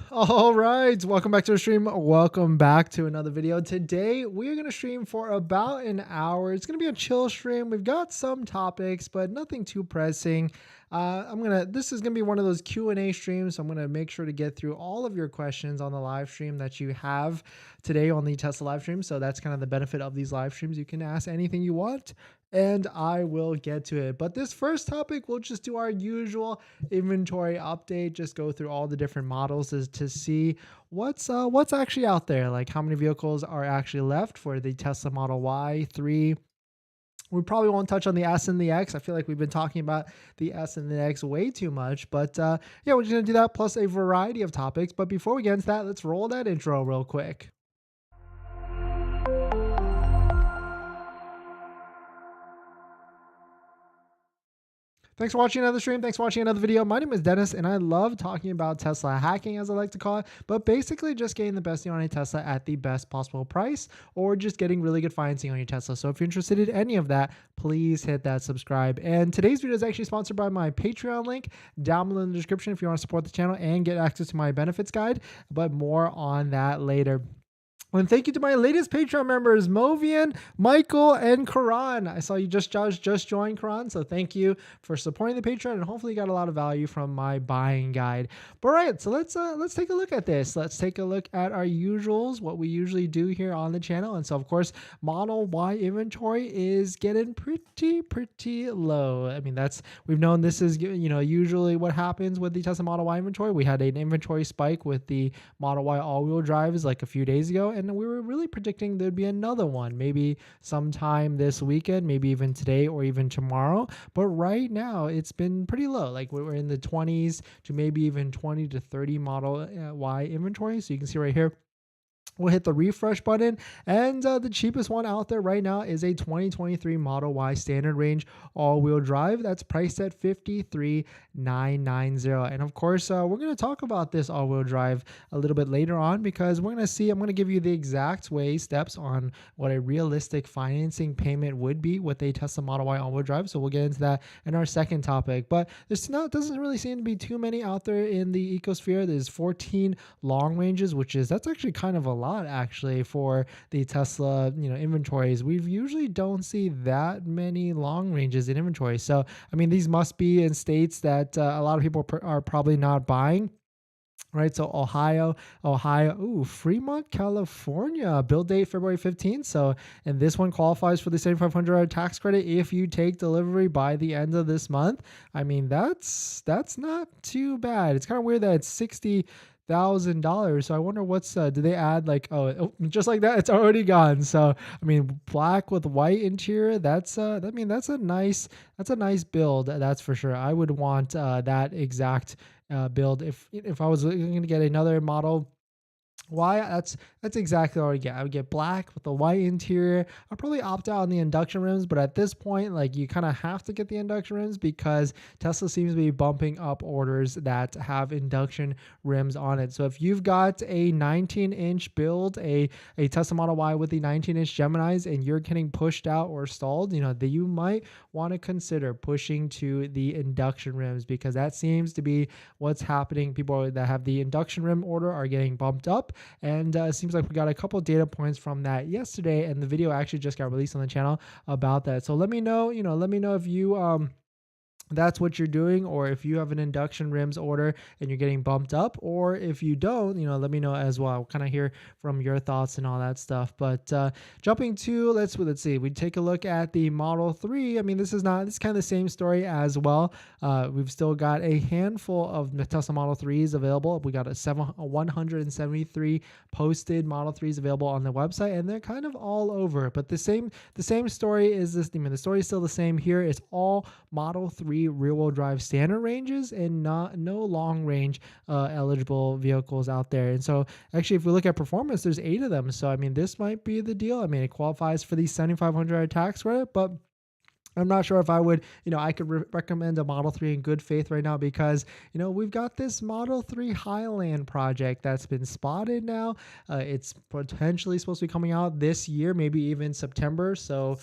All right, welcome back to the stream. Welcome back to another video. Today we're going to stream for about an hour. It's going to be a chill stream. We've got some topics, but nothing too pressing. This is going to be one of those Q&A streams. So I'm going to make sure to get through all of your questions on the live stream that you have today on the Tesla live stream. So that's kind of the benefit of these live streams. You can ask anything you want and I will get to it. But this first topic, we'll just do our usual inventory update, just go through all the different models to see what's actually out there, like how many vehicles are actually left for the Tesla Model Y 3. We probably won't touch on the S and the X. I feel like we've been talking about the S and the X way too much, but yeah, we're just gonna do that plus a variety of topics. But before we get into that, let's roll that intro real quick. Thanks for watching another stream. Thanks for watching another video. My name is Dennis, and I love talking about Tesla hacking, as I like to call it, but basically just getting the best deal on a Tesla at the best possible price, or just getting really good financing on your Tesla. So if you're interested in any of that, please hit that subscribe. And today's video is actually sponsored by my Patreon link down below in the description if you want to support the channel and get access to my benefits guide, but more on that later. And thank you to my latest Patreon members, Movian, Michael, and Karan. I saw you just joined, Karan. So thank you for supporting the Patreon, and hopefully you got a lot of value from my buying guide. But right, so let's take a look at this. Let's take a look at our usuals, what we usually do here on the channel. And so of course, Model Y inventory is getting pretty low. I mean, we've known this is usually what happens with the Tesla Model Y inventory. We had an inventory spike with the Model Y all-wheel drives like a few days ago, and we were really predicting there'd be another one, maybe sometime this weekend, maybe even today or even tomorrow. But right now it's been pretty low. Like we're in the 20s to maybe even 20 to 30 Model Y inventory. So you can see right here, we'll hit the refresh button, and the cheapest one out there right now is a 2023 Model Y standard range all-wheel drive that's priced at $53,990. And of course, we're going to talk about this all-wheel drive a little bit later on, because I'm going to give you the exact steps on what a realistic financing payment would be with a Tesla Model Y all-wheel drive. So we'll get into that in our second topic. But doesn't really seem to be too many out there in the ecosphere. There's 14 long ranges, that's actually kind of a lot actually for the Tesla inventories. We usually don't see that many long ranges in inventory. So I mean, these must be in states that a lot of people are probably not buying. Right, so Ohio, Fremont, California, build date February 15th. So, and this one qualifies for the $7,500 tax credit if you take delivery by the end of this month. I mean, that's not too bad. It's kind of weird that it's $60,000. So I wonder what's do they add like just like that it's already gone. So I mean, black with white interior, that's a nice build, that's for sure. I would want that exact build if I was going to get another Model Y. That's exactly what I would get. I would get black with the white interior. I'll probably opt out on the induction rims, but at this point, like, you kind of have to get the induction rims because Tesla seems to be bumping up orders that have induction rims on it. So if you've got a 19-inch build, a Tesla Model Y with the 19-inch Geminis, and you're getting pushed out or stalled, you might want to consider pushing to the induction rims, because that seems to be what's happening. People that have the induction rim order are getting bumped up. And it seems like we got a couple data points from that yesterday, and the video actually just got released on the channel about that. So let me know, if you that's what you're doing, or if you have an induction rims order and you're getting bumped up, or if you don't, let me know as well. I'll kind of hear from your thoughts and all that stuff. But jumping to let's see, we take a look at the Model 3. I mean, this is kind of the same story as well. We've still got a handful of Tesla Model 3s available. We got 173 posted Model 3s available on the website, and they're kind of all over. But the same story is this. I mean, the story is still the same here. It's all Model 3 rear-wheel drive standard ranges and no long range eligible vehicles out there. And so actually, if we look at performance, there's 8 of them. So I mean, this might be the deal. I mean, it qualifies for the $7,500 tax credit, but I'm not sure if I would, I could recommend a Model 3 in good faith right now because, we've got this Model 3 Highland project that's been spotted now. It's potentially supposed to be coming out this year, maybe even September. So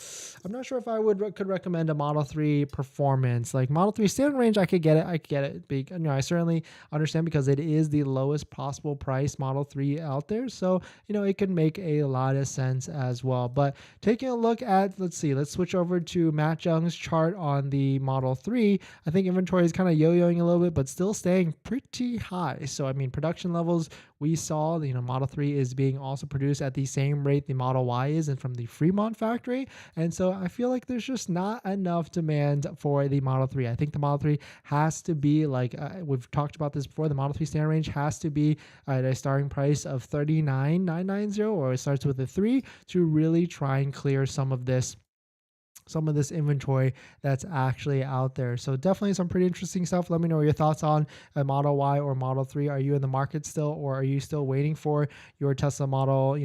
I'm not sure if I could recommend a Model 3 performance. Like Model 3 standard range, I could get it. I certainly understand because it is the lowest possible price Model 3 out there. So, it could make a lot of sense as well. But taking a look at, let's switch over to Matt Young's chart on the Model 3. I think inventory is kind of yo-yoing a little bit, but still staying pretty high. So, I mean, production levels we saw, Model 3 is being also produced at the same rate the Model Y is and from the Fremont factory. And so I feel like there's just not enough demand for the Model 3. I think the Model 3 has to be like, we've talked about this before, the Model 3 standard range has to be at a starting price of $39,990, or it starts with a 3 to really try and clear some of this inventory that's actually out there. So definitely some pretty interesting stuff. Let me know your thoughts on a Model Y or Model 3. Are you in the market still, or are you still waiting for your Tesla model,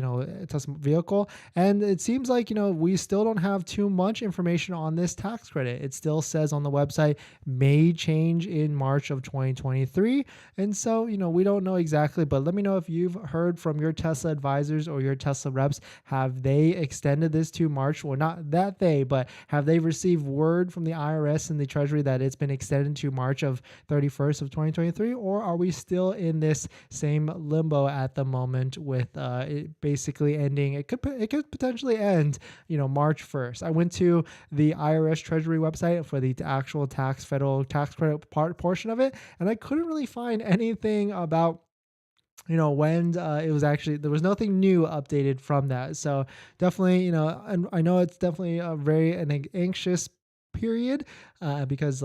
Tesla vehicle? And it seems like, we still don't have too much information on this tax credit. It still says on the website may change in March of 2023. And so, we don't know exactly, but let me know if you've heard from your Tesla advisors or your Tesla reps. Have they extended this to March? Well, not that but have they received word from the IRS and the Treasury that it's been extended to March of 31st of 2023, or are we still in this same limbo at the moment with it basically ending? It could potentially end, March 1st. I went to the IRS Treasury website for the actual federal tax credit portion of it, and I couldn't really find anything about when it was actually, there was nothing new updated from that. So definitely, and I know it's definitely an anxious period because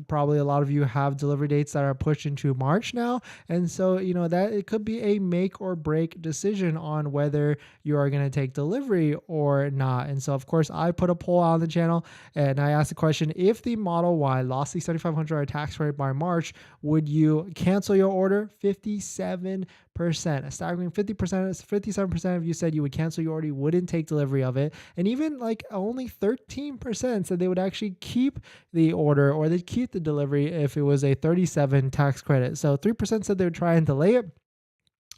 probably a lot of you have delivery dates that are pushed into March now. And so, that it could be a make or break decision on whether you are going to take delivery or not. And so, of course, I put a poll on the channel and I asked the question, if the Model Y lost the $7,500 tax credit by March, would you cancel your order? 57%, a staggering 57% of you said you would cancel your order, you wouldn't take delivery of it. And even only 13% said they would actually keep the order or they'd keep the delivery if it was a 37 tax credit. So 3% said they would try and delay it.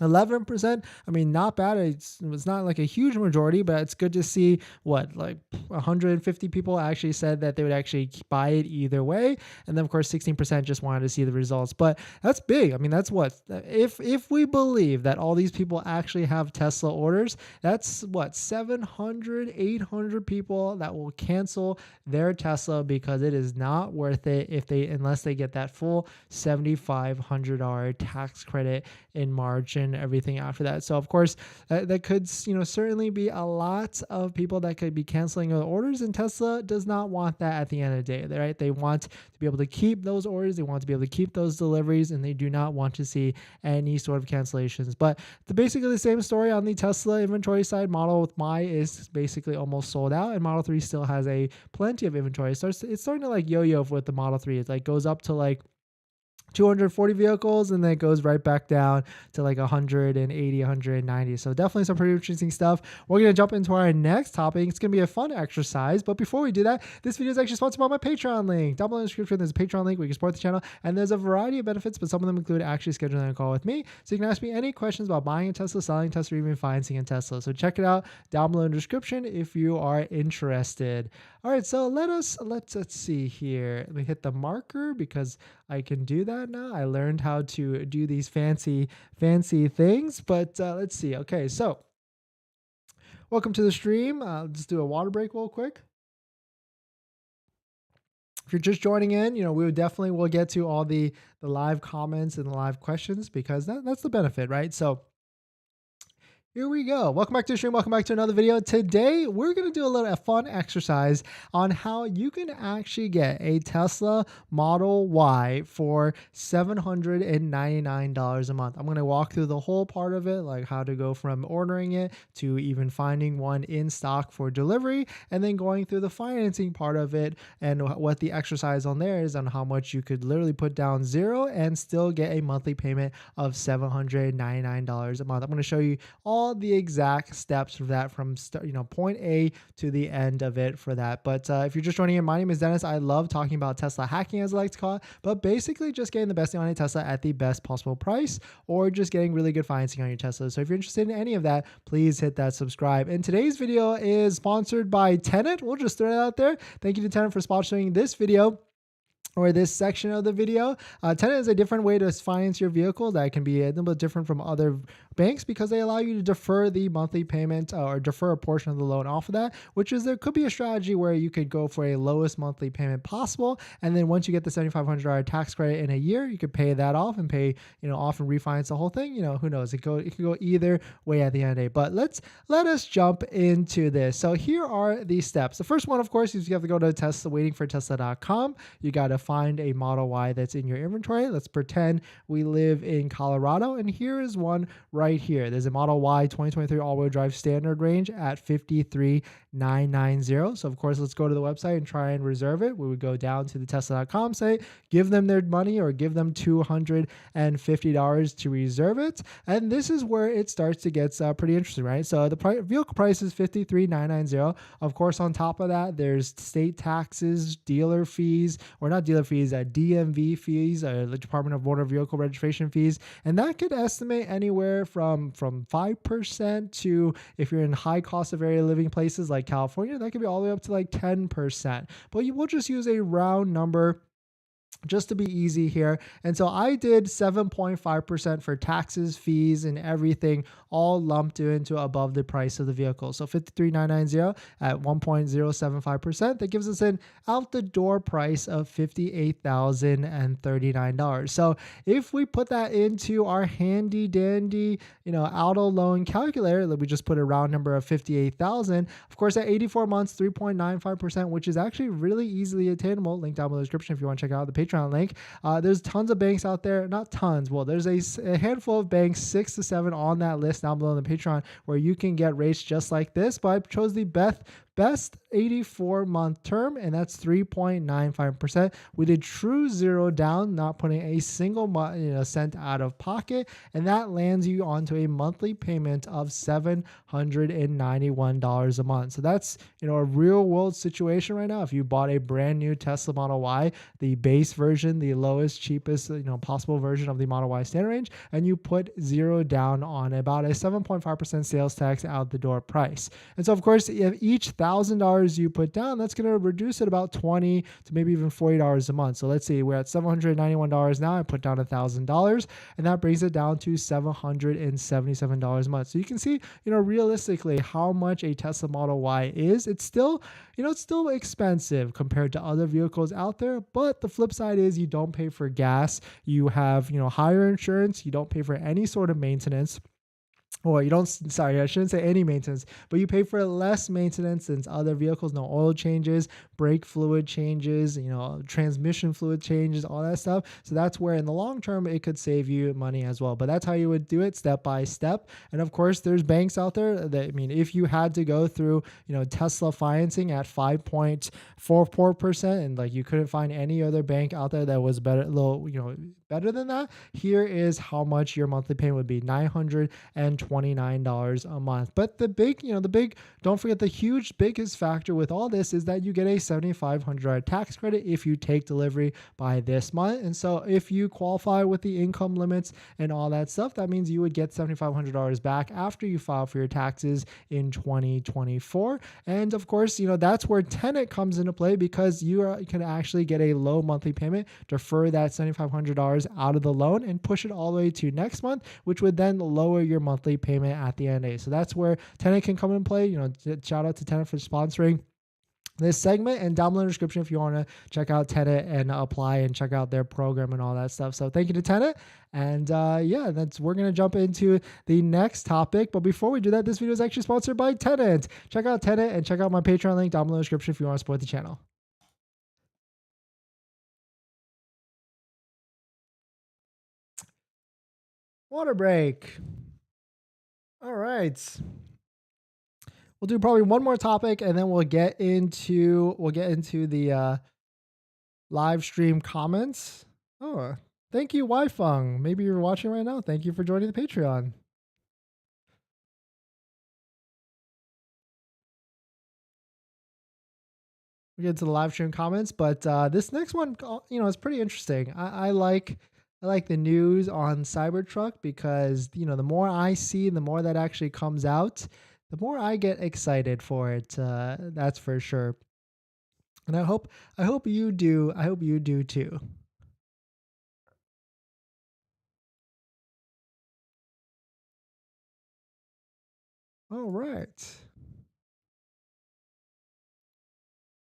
11%, I mean, not bad. It's not like a huge majority, but it's good to see 150 people actually said that they would actually buy it either way. And then of course, 16% just wanted to see the results, but that's big. I mean, that's if we believe that all these people actually have Tesla orders, that's 700, 800 people that will cancel their Tesla because it is not worth it unless they get that full $7,500 tax credit in March and everything after that. So of course that could certainly be a lot of people that could be canceling their orders, and Tesla does not want that at the end of the day, right? They want to be able to keep those orders, they want to be able to keep those deliveries, and they do not want to see any sort of cancellations. But basically the same story on the Tesla inventory side. Model Y is basically almost sold out, and Model 3 still has plenty of inventory. It's starting to yo-yo with the Model 3. It goes up to 240 vehicles and then it goes right back down to 180, 190. So definitely some pretty interesting stuff. We're going to jump into our next topic. It's going to be a fun exercise, but before we do that, this video is actually sponsored by my Patreon link. Down below in the description, there's a Patreon link where you can support the channel, and there's a variety of benefits, but some of them include actually scheduling a call with me, so you can ask me any questions about buying a Tesla, selling a Tesla, or even financing a Tesla. So check it out down below in the description if you are interested. All right, so let's see here. Let me hit the marker because I can do that now. I learned how to do these fancy things, but let's see. Okay, so welcome to the stream. Just do a water break real quick. If you're just joining in, we will get to all the live comments and the live questions because that's the benefit, right? So here we go. Welcome back to the stream. Welcome back to another video. Today, we're going to do a fun exercise on how you can actually get a Tesla Model Y for $799 a month. I'm going to walk through the whole part of it, like how to go from ordering it to even finding one in stock for delivery, and then going through the financing part of it and what the exercise on there is on how much you could literally put down zero and still get a monthly payment of $799 a month. I'm going to show you all all the exact steps for that from point A to the end of it for that. But if you're just joining in, my name is Dennis. I love talking about Tesla hacking, as I like to call it, but basically just getting the best deal on a Tesla at the best possible price, or just getting really good financing on your Tesla. So if you're interested in any of that, please hit that subscribe. And today's video is sponsored by Tenet. We'll just throw it out there. Thank you to Tenet for sponsoring this video, or this section of the video. Tenet is a different way to finance your vehicle that can be a little bit different from other banks, because they allow you to defer the monthly payment or defer a portion of the loan off of that, which is, there could be a strategy where you could go for a lowest monthly payment possible. And then once you get the $7,500 tax credit in a year, you could pay that off and pay, off and refinance the whole thing. Who knows? It could go either way at the end of the day. But let us jump into this. So here are the steps. The first one, of course, is you have to go to waitingfortesla.com. You got to find a Model Y that's in your inventory. Let's pretend we live in Colorado, and here is one right here. There's a Model Y 2023 all-wheel drive standard range at $53,990. So of course, let's go to the website and try and reserve it. We would go down to the Tesla.com site, give them their money, or give them $250 to reserve it, and this is where it starts to get pretty interesting, right? So the vehicle price is $53,990. Of course, on top of that, there's state taxes, dealer fees, or not dealer fees, DMV fees, the Department of Motor Vehicle Registration fees, and that could estimate anywhere from 5% to, if you're in high cost of area living places like California, that could be all the way up to like 10%. But you will just use a round number just to be easy here. And so I did 7.5% for taxes, fees, and everything, all lumped into above the price of the vehicle. So $53,990 at 1.075%, that gives us an out the door price of $58,039. So if we put that into our handy dandy, auto loan calculator, we just put a round number of 58,000. Of course, at 84 months, 3.95%, which is actually really easily attainable. Link down below the description if you want to check out the Patreon link. There's tons of banks out there, not tons. Well, there's a handful of banks, 6 to 7 on that list down below in the Patreon, where you can get rates just like this. But I chose the best 84-month term, and that's 3.95%. We did true zero down, not putting a single cent out of pocket, and that lands you onto a monthly payment of $791 a month. So that's a real world situation right now. If you bought a brand new Tesla Model Y, the base version, the lowest, cheapest possible version of the Model Y standard range, and you put zero down on about a 7.5% sales tax out the door price. And so of course, if each $1,000 you put down, that's going to reduce it about $20 to maybe even $40 a month. So let's see, we're at $791 now. I put down $1,000, and that brings it down to $777 a month. So you can see, realistically how much a Tesla Model Y is. It's still, it's still expensive compared to other vehicles out there. But the flip side is you don't pay for gas. You have, higher insurance. You don't pay for any sort of maintenance. Or you don't, sorry, I shouldn't say any maintenance, but you pay for less maintenance than other vehicles. No oil changes, brake fluid changes, transmission fluid changes, all that stuff. So that's where in the long term, it could save you money as well. But that's how you would do it, step by step. And of course, there's banks out there that, if you had to go through, Tesla financing at 5.44%, and like you couldn't find any other bank out there that was better, better than that, here is how much your monthly payment would be: $929 a month. But the big, don't forget, the biggest factor with all this is that you get a $7,500 tax credit if you take delivery by this month. And so if you qualify with the income limits and all that stuff, that means you would get $7,500 back after you file for your taxes in 2024. And of course, that's where Tenet comes into play, because you can actually get a low monthly payment, defer that $7,500 out of the loan, and push it all the way to next month, which would then lower your monthly payment at the end of the day. So that's where Tenet can come into play. Shout out to Tenet for sponsoring this segment, and down below in the description if you want to check out Tenet and apply and check out their program and all that stuff. So thank you to Tenet. And we're going to jump into the next topic. But before we do that, this video is actually sponsored by Tenet. Check out Tenet and check out my Patreon link down below in the description if you want to support the channel. Water break. All right. We'll do probably one more topic, and then we'll get into the live stream comments. Oh, thank you, Wi-Fung. Maybe you're watching right now. Thank you for joining the Patreon. we get to the live stream comments, but this next one, is pretty interesting. I like the news on Cybertruck because the more I see, the more that actually comes out, the more I get excited for it. That's for sure. And I hope you do. I hope you do too. All right.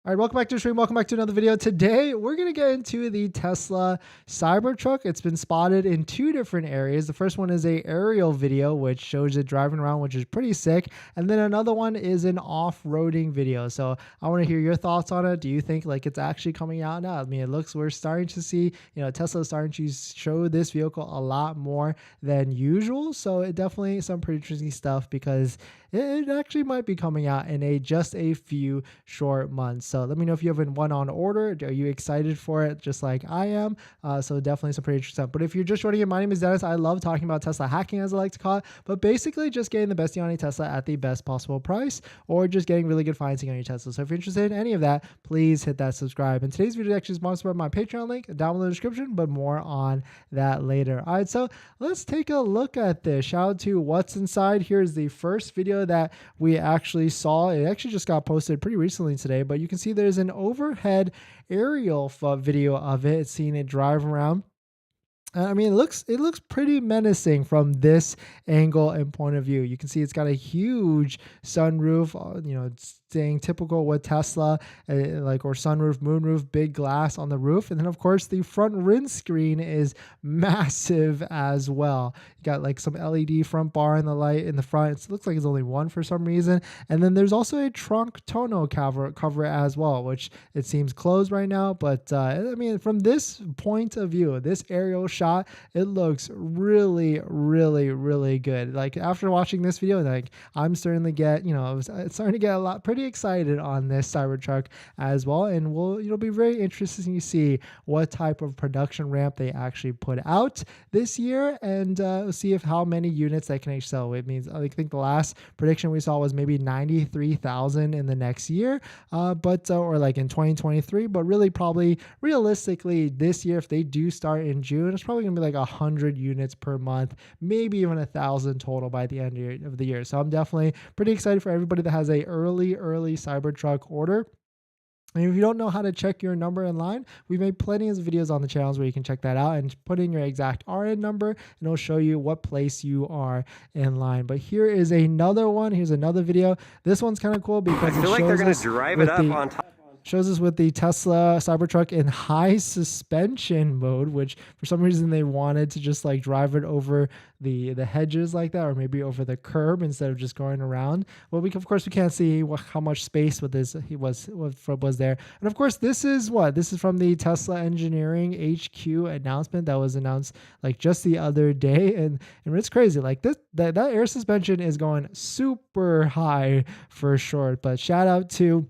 All right, welcome back to the stream. Welcome back to another video. Today, we're going to get into the Tesla Cybertruck. It's been spotted in two different areas. The first one is a aerial video, which shows it driving around, which is pretty sick. And then another one is an off-roading video. So I want to hear your thoughts on it. Do you think like it's actually coming out now? I mean, we're starting to see, Tesla is starting to show this vehicle a lot more than usual. So it definitely some pretty interesting stuff because it actually might be coming out in just a few short months. So let me know if you have one on order. Are you excited for it just like I am? So definitely some pretty interesting stuff. But if you're just joining in, my name is Dennis. I love talking about Tesla hacking, as I like to call it, but basically just getting the best deal on a Tesla at the best possible price, or just getting really good financing on your Tesla. So if you're interested in any of that, please hit that subscribe. And today's video is actually sponsored by my Patreon link down in the description, but more on that later. All right, so let's take a look at this. Shout out to What's Inside. Here's the first video that we actually saw. It actually just got posted pretty recently today, but you can see there's an overhead aerial video of it, seeing it drive around. I mean, it looks pretty menacing from this angle and point of view. You can see it's got a huge sunroof, it's staying typical with Tesla, or sunroof, moonroof, big glass on the roof. And then, of course, the front windscreen is massive as well. You got like some LED front bar in the light in the front. It looks like it's only one for some reason. And then there's also a trunk tonneau cover as well, which it seems closed right now. But I mean, from this point of view, this aerial shot, it looks really, really, really good. Like after watching this video, like I'm starting to get, it's starting to get pretty excited on this Cybertruck as well. And it'll be very interesting to see what type of production ramp they actually put out this year, and see if how many units they can actually sell. It means I think the last prediction we saw was maybe 93,000 in the next year, or like in 2023. But really, probably realistically, this year, if they do start in June, it's probably gonna be like 100 units per month, maybe even 1,000 total by the end of the year. So I'm definitely pretty excited for everybody that has a early Cybertruck order. And if you don't know how to check your number in line, we've made plenty of videos on the channels where you can check that out and put in your exact RN number, and it'll show you what place you are in line. But here is another one. Here's another video. This one's kind of cool because I feel like they're going to drive it up on top. Shows us with the Tesla Cybertruck in high suspension mode, which for some reason they wanted to just like drive it over the hedges like that, or maybe over the curb instead of just going around. Well, of course we can't see how much space with this was there. And of course this is from the Tesla Engineering HQ announcement that was announced like just the other day, and it's crazy. Like that air suspension is going super high for sure. But shout out to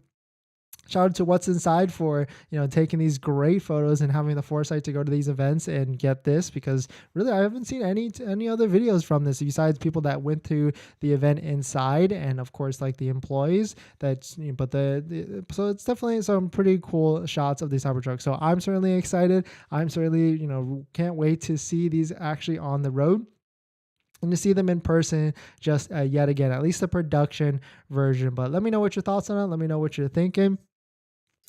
What's Inside for taking these great photos and having the foresight to go to these events and get this, because really I haven't seen any other videos from this besides people that went to the event inside, and of course like the employees so it's definitely some pretty cool shots of the Cybertruck. So I'm certainly excited. I'm certainly can't wait to see these actually on the road and to see them in person just yet again, at least the production version. But let me know what your thoughts on it. Let me know what you're thinking.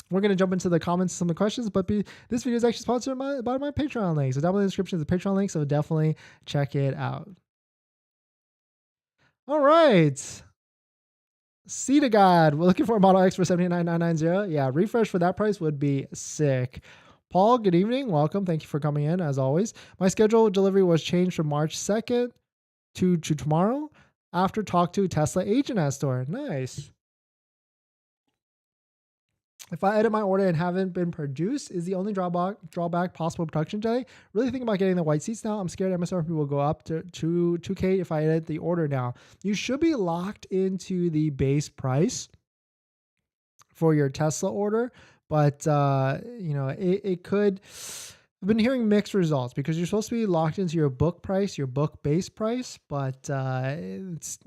We're going to jump into the comments, some of the questions, but this video is actually sponsored by my Patreon link. So down in the description is the Patreon link, so definitely check it out. All right. See to God. We're looking for a Model X for $79,990. Yeah, refresh for that price would be sick. Paul, good evening. Welcome. Thank you for coming in, as always. My scheduled delivery was changed from March 2nd to tomorrow after talk to Tesla agent at store. Nice. If I edit my order and haven't been produced, is the only drawback possible production delay? Really think about getting the white seats now. I'm scared MSRP will go up to 2K if I edit the order now. You should be locked into the base price for your Tesla order, but it could. I've been hearing mixed results because you're supposed to be locked into your book price, your book base price, but it's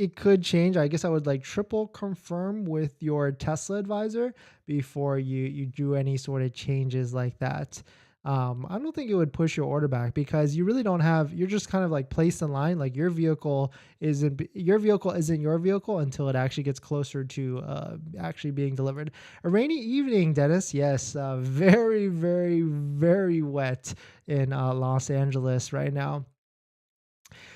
it could change. I guess I would like triple confirm with your Tesla advisor before you do any sort of changes like that. I don't think it would push your order back because you really don't have. You're just kind of like placed in line. Like your vehicle isn't your vehicle until it actually gets closer to actually being delivered. A rainy evening, Dennis. Yes, very, very, very wet in Los Angeles right now.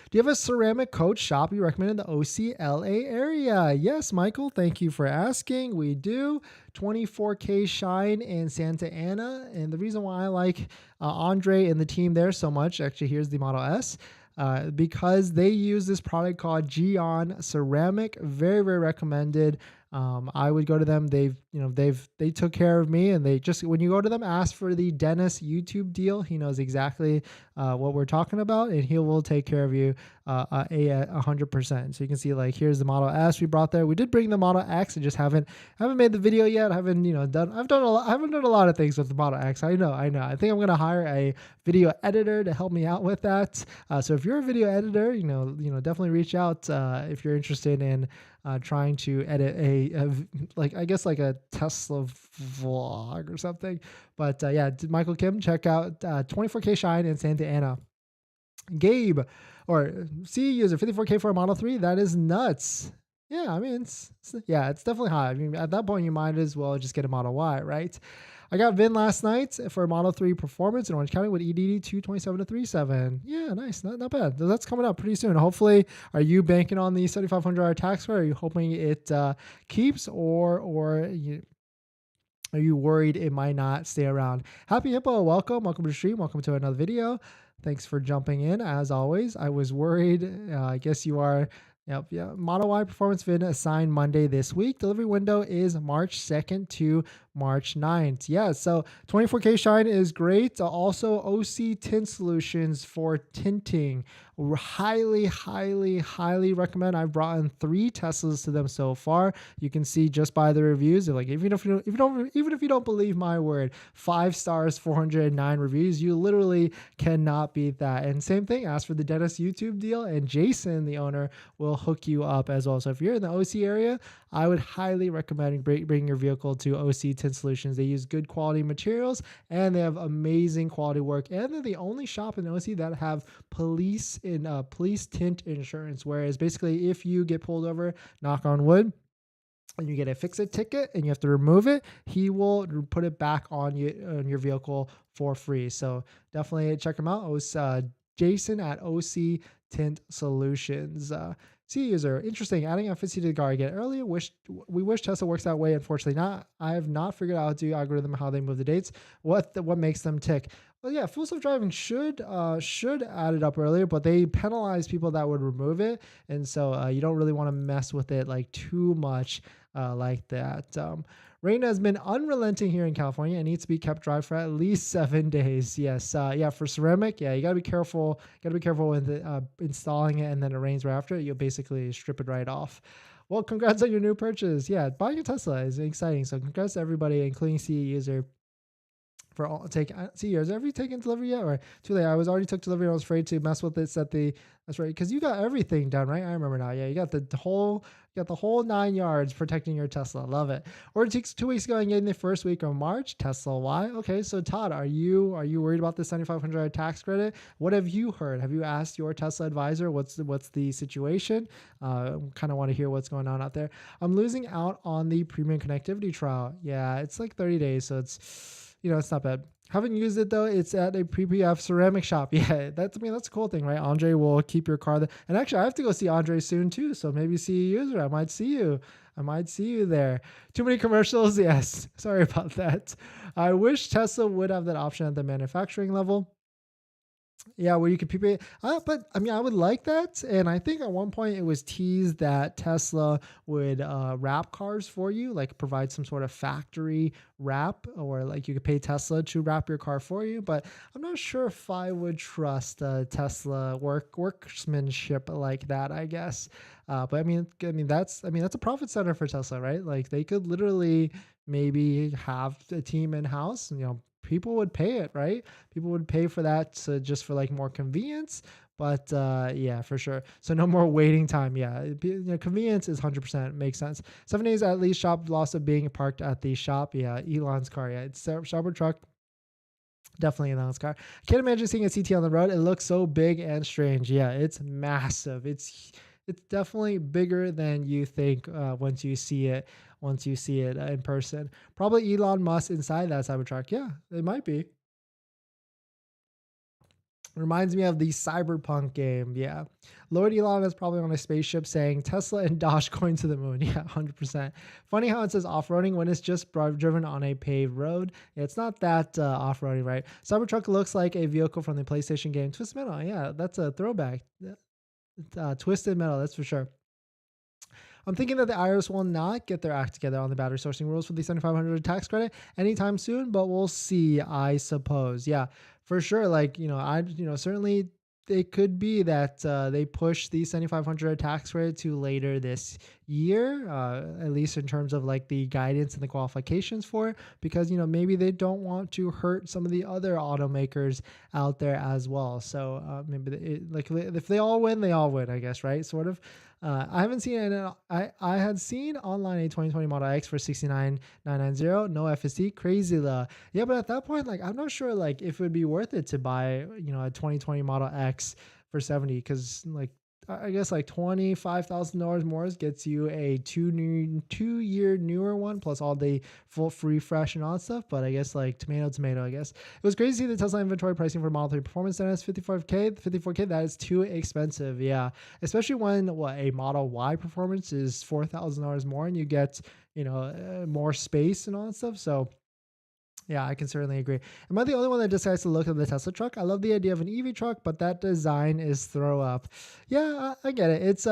Do you have a ceramic coat shop you recommend in the OCLA area? Yes, Michael, thank you for asking. We do. 24K Shine in Santa Ana. And the reason why I like Andre and the team there so much, actually, here's the Model S. Because they use this product called Gion Ceramic, very, very recommended. I would go to them. They took care of me, and they just, when you go to them, ask for the Dennis YouTube deal. He knows exactly what we're talking about, and he will take care of you 100%. So you can see, like, here's the Model S we brought there. We did bring the Model X, and just haven't made the video yet. I haven't done. I haven't done a lot of things with the Model X. I know. I think I'm gonna hire a video editor to help me out with that. So if you're a video editor, definitely reach out if you're interested in trying to edit like a Tesla vlog or something. But yeah, Michael Kim, check out 24K Shine in Santa Ana. Gabe, or C user 54K for a Model 3. That is nuts. Yeah, I mean, it's definitely high. I mean, at that point, you might as well just get a Model Y, right? I got VIN last night for a Model 3 Performance in Orange County with EDD 227 to 37. Yeah, nice. Not bad. That's coming up pretty soon. Hopefully, are you banking on the $7,500 tax credit? Are you hoping it keeps, or are you worried it might not stay around? Happy Hippo, welcome to the stream. Welcome to another video. Thanks for jumping in. As always, I was worried. I guess you are. Yep. Yeah. Model Y Performance VIN assigned Monday this week. Delivery window is March 2nd to March 9th. Yeah. So 24K Shine is great. Also, OC Tint Solutions for tinting. Highly, highly, highly recommend. I've brought in 3 Teslas to them so far. You can see just by the reviews. They're like, even if you don't believe my word, 5 stars, 409 reviews. You literally cannot beat that. And same thing. Ask for the Dennis YouTube deal, and Jason, the owner, will hook you up as well. So if you're in the OC area, I would highly recommend bringing your vehicle to OC Tint Solutions. They use good quality materials, and they have amazing quality work. And they're the only shop in OC that have police tint insurance. Whereas basically, if you get pulled over, knock on wood, and you get a fix-it ticket and you have to remove it, he will put it back on your vehicle for free. So definitely check him out. Jason at OC Tint Solutions. C user, interesting. Adding FSC to the car again earlier. We wish Tesla works that way. Unfortunately, not. I have not figured out how to do algorithm, how they move the dates. What makes them tick? Well, yeah, full self-driving should add it up earlier, but they penalize people that would remove it, and so you don't really want to mess with it like too much like that. Rain has been unrelenting here in California and needs to be kept dry for at least 7 days. Yes, yeah, for ceramic, yeah, you gotta be careful. Gotta be careful with installing it, and then it rains right after. You'll basically strip it right off. Well, congrats on your new purchase. Yeah, buying a Tesla is exciting. So congrats to everybody, including CE user. For all have you taken delivery yet? Or too late? I already took delivery. I was afraid to mess with this that's right, because you got everything done, right? I remember now. Yeah, you got the whole 9 yards protecting your Tesla. Love it. Or it takes 2 weeks ago and getting the first week of March. Tesla Y. Okay, so Todd, are you worried about the $7,500 tax credit? What have you heard? Have you asked your Tesla advisor what's the situation? Kind of want to hear what's going on out there. I'm losing out on the premium connectivity trial. Yeah, it's like 30 days, so it's it's not bad. Haven't used it though. It's at a PPF ceramic shop. Yeah, that's a cool thing, right? Andre will keep your car there. And actually, I have to go see Andre soon too. So maybe see a user. I might see you there. Too many commercials. Yes. Sorry about that. I wish Tesla would have that option at the manufacturing level. Yeah, where you could prepay. But I mean, I would like that. And I think at one point it was teased that Tesla would wrap cars for you, like provide some sort of factory wrap, or like you could pay Tesla to wrap your car for you. But I'm not sure if I would trust Tesla workmanship like that, I guess. But I mean that's a profit center for Tesla, right? Like they could literally maybe have a team in house, people would pay it, right? People would pay for that just for like more convenience. But yeah, for sure. So no more waiting time. Yeah, convenience is 100% makes sense. 7 days at least shop loss of being parked at the shop. Yeah, Elon's car. Yeah, it's a shopper truck. Definitely Elon's car. I can't imagine seeing a CT on the road. It looks so big and strange. Yeah, it's massive. It's definitely bigger than you think once you see it. Once you see it in person, probably Elon Musk inside that Cybertruck. Yeah, it might be. Reminds me of the Cyberpunk game. Yeah. Lord Elon is probably on a spaceship saying Tesla and Doge going to the moon. Yeah, 100%. Funny how it says off roading when it's just driven on a paved road. It's not that off roading, right? Cybertruck looks like a vehicle from the PlayStation game Twisted Metal. Yeah, that's a throwback. Twisted Metal, that's for sure. I'm thinking that the IRS will not get their act together on the battery sourcing rules for the 7,500 tax credit anytime soon, but we'll see, I suppose. Yeah, for sure. Like, certainly it could be that they push the 7,500 tax credit to later this year, at least in terms of like the guidance and the qualifications for it, because, maybe they don't want to hurt some of the other automakers out there as well. So like if they all win, I guess, right? Sort of. I haven't seen it. I had seen online a 2020 Model X for 69,990, no FSD, crazy low. Yeah, but at that point, like I'm not sure like if it would be worth it to buy, a 2020 Model X for 70, because like I guess like $25,000 more gets you a 2 year newer one plus all the full refresh and all that stuff. But I guess like tomato, I guess. It was crazy to see the Tesla inventory pricing for Model 3 Performance Dennis 54K, that is too expensive. Yeah. Especially when a Model Y Performance is $4,000 more and you get, more space and all that stuff. So yeah, I can certainly agree. Am I the only one that decides to look at the Tesla truck? I love the idea of an EV truck, but that design is throw up. Yeah, I get it. It's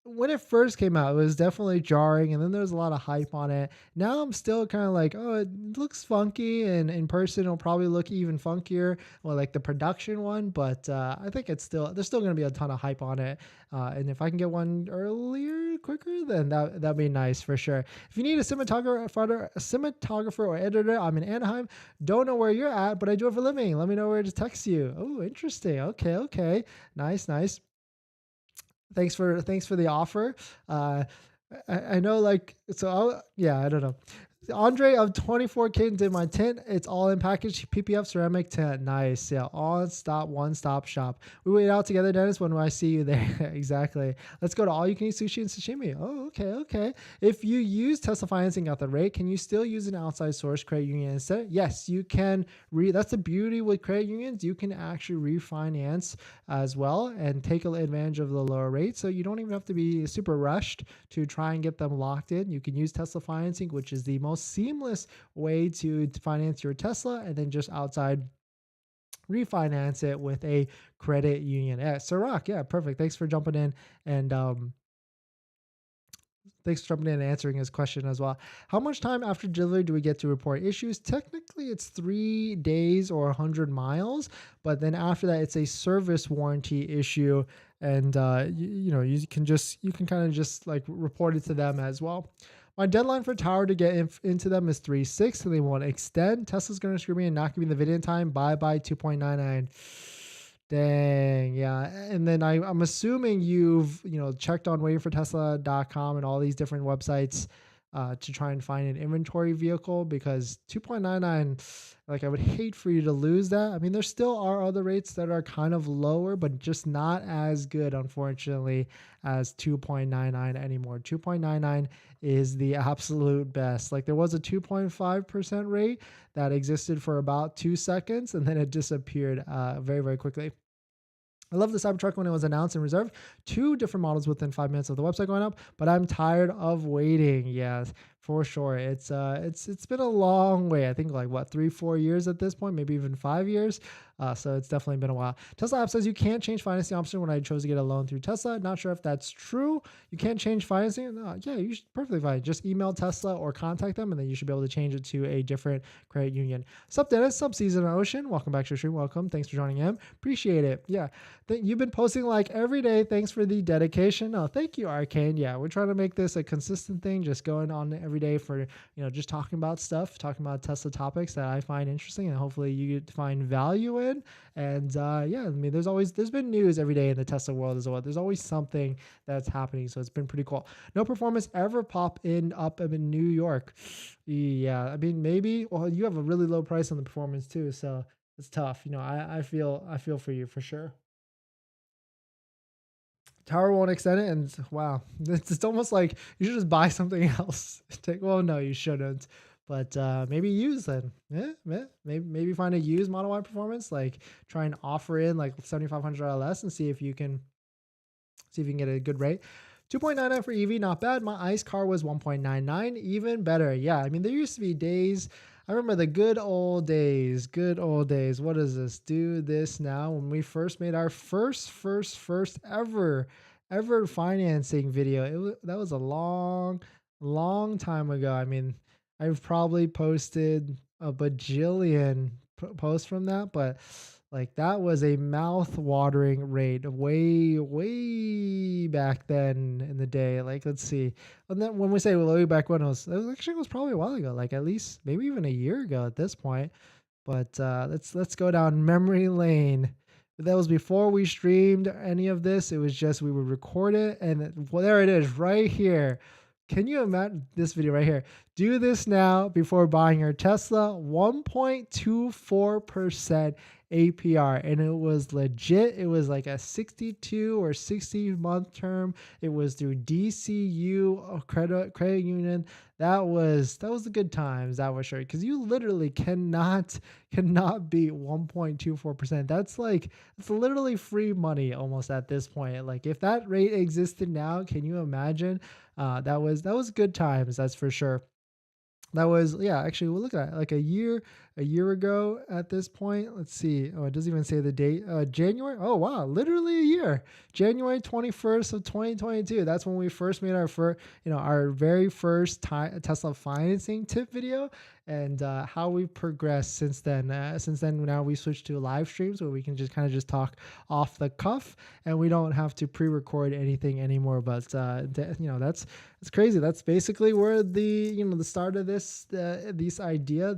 when it first came out, it was definitely jarring, and then there was a lot of hype on it. Now I'm still kind of like, oh, it looks funky, and in person it'll probably look even funkier, or like the production one. But I think there's still going to be a ton of hype on it. And if I can get one earlier, quicker, then that'd be nice for sure. If you need a cinematographer or editor, I'm in Anaheim. Don't know where you're at, but I do it for a living. Let me know where to text you. Oh, interesting. Okay. Nice. Thanks for the offer. I know like so. I don't know. Andre of 24K did my tent. It's all in package. PPF ceramic tent. Nice. Yeah. One stop shop. We wait out together, Dennis, when I see you there. Exactly. Let's go to all you can eat sushi and sashimi. Oh, okay. If you use Tesla financing at the rate, can you still use an outside source credit union instead? Yes, you can. That's the beauty with credit unions. You can actually refinance as well and take advantage of the lower rate. So you don't even have to be super rushed to try and get them locked in. You can use Tesla financing, which is the most seamless way to finance your Tesla, and then just outside refinance it with a credit union. Yeah, Sirach, yeah, perfect. Thanks for jumping in and answering his question as well. How much time after delivery do we get to report issues? Technically, it's 3 days or 100 miles, but then after that, it's a service warranty issue, and you can kind of just like report it to them as well. My deadline for Tower to get into them is 3/6, and they won't extend. Tesla's going to screw me and not give me the video time. Bye 2.99. Dang, yeah. And then I'm assuming you've checked on waitingfortesla.com and all these different websites to try and find an inventory vehicle, because 2.99, like I would hate for you to lose that. I mean, there still are other rates that are kind of lower, but just not as good, unfortunately, as 2.99 anymore. 2.99 is the absolute best. Like there was a 2.5% rate that existed for about 2 seconds, and then it disappeared very, very quickly. I love the Cybertruck when it was announced and reserved. 2 different models within 5 minutes of the website going up, but I'm tired of waiting. Yes, for sure. It's been a long way. I think like 3-4 years at this point, maybe even 5 years. So it's definitely been a while. Tesla app says you can't change financing option when I chose to get a loan through Tesla. Not sure if that's true. You can't change financing. No, yeah, you should perfectly fine. Just email Tesla or contact them, and then you should be able to change it to a different credit union. Sup, Dennis? Sup, Season Ocean? Welcome back to the stream. Welcome. Thanks for joining in. Appreciate it. Yeah, you've been posting like every day. Thanks for the dedication. Oh, thank you, Arcane. Yeah, we're trying to make this a consistent thing, just going on every day for, just talking about stuff, talking about Tesla topics that I find interesting and hopefully you find value in. And yeah, I mean, there's been news every day in the Tesla world as well. There's always something that's happening. So it's been pretty cool. No performance ever pop up in New York. Yeah, I mean, maybe, well, you have a really low price on the performance too. So it's tough. I feel for you for sure. Tower won't extend it, and wow, it's almost like you should just buy something else. Well, no, you shouldn't, but maybe use then. Yeah, maybe find a used Model Y performance, like try and offer in like 7,500 or less, and see if you can get a good rate. 2.99 for EV, not bad. My ICE car was 1.99, even better. Yeah, I mean, there used to be days. I remember the good old days. Good old days. What is this? Do this now. When we first made our first ever financing video. That was a long time ago. I mean, I've probably posted a bajillion posts from that, but like that was a mouth-watering rate way back then in the day. Like, let's see. And then when we say way back when, it was probably a while ago, like at least maybe even a year ago at this point. But let's go down memory lane. That was before we streamed any of this. It was just we would record it, and well, there it is right here. Can you imagine this video right here? Do this now before buying your Tesla. 1.24% APR, and it was legit. It was like a 62 or 60 month term. It was through DCU credit union. That was the good times, that was sure, because you literally cannot beat 1.24%. It's literally free money almost at this point. Like if that rate existed now, can you imagine? That was good times, that's for sure. That was, yeah, actually, we'll look at it, like a year ago at this point. Let's see. Oh, it doesn't even say the date. January. Oh, wow. Literally a year. January 21st of 2022. That's when we first made our very first Tesla financing tip video, and how we've progressed since then. Now we switched to live streams where we can just kind of just talk off the cuff, and we don't have to pre-record anything anymore. But that's crazy. That's basically where the start of this idea,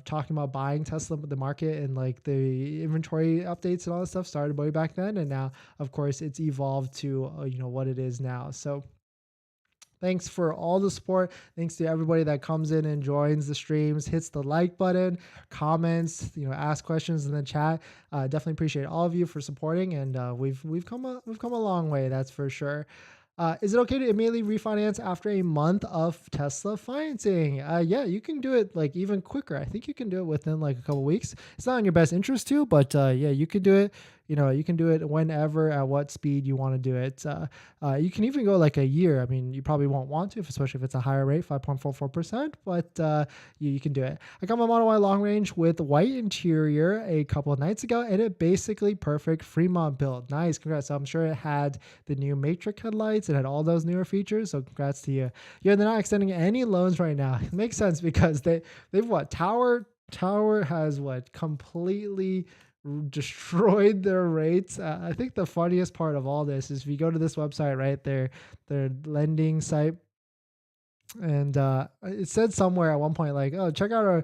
talking about buying Tesla, the market, and like the inventory updates and all that stuff started way back then, and now of course it's evolved to what it is now. So thanks for all the support. Thanks to everybody that comes in and joins the streams, hits the like button, comments, ask questions in the chat. Definitely appreciate all of you for supporting, and we've come a long way, that's for sure. Is it okay to immediately refinance after a month of Tesla financing? Yeah, you can do it like even quicker. I think you can do it within like a couple weeks. It's not in your best interest to, but yeah, you could do it. You can do it whenever, at what speed you want to do it. You can even go like a year. I mean, you probably won't want to, especially if it's a higher rate, 5.44%, but you can do it. I got my Model Y long range with white interior a couple of nights ago, and it basically perfect Fremont build. Nice, congrats. So I'm sure it had the new Matrix headlights. It had all those newer features, so congrats to you. Yeah, they're not extending any loans right now. It makes sense because they've what? Tower has what? Completely destroyed their rates. I think the funniest part of all this is if you go to this website, right, their lending site, and it said somewhere at one point like, oh, check out our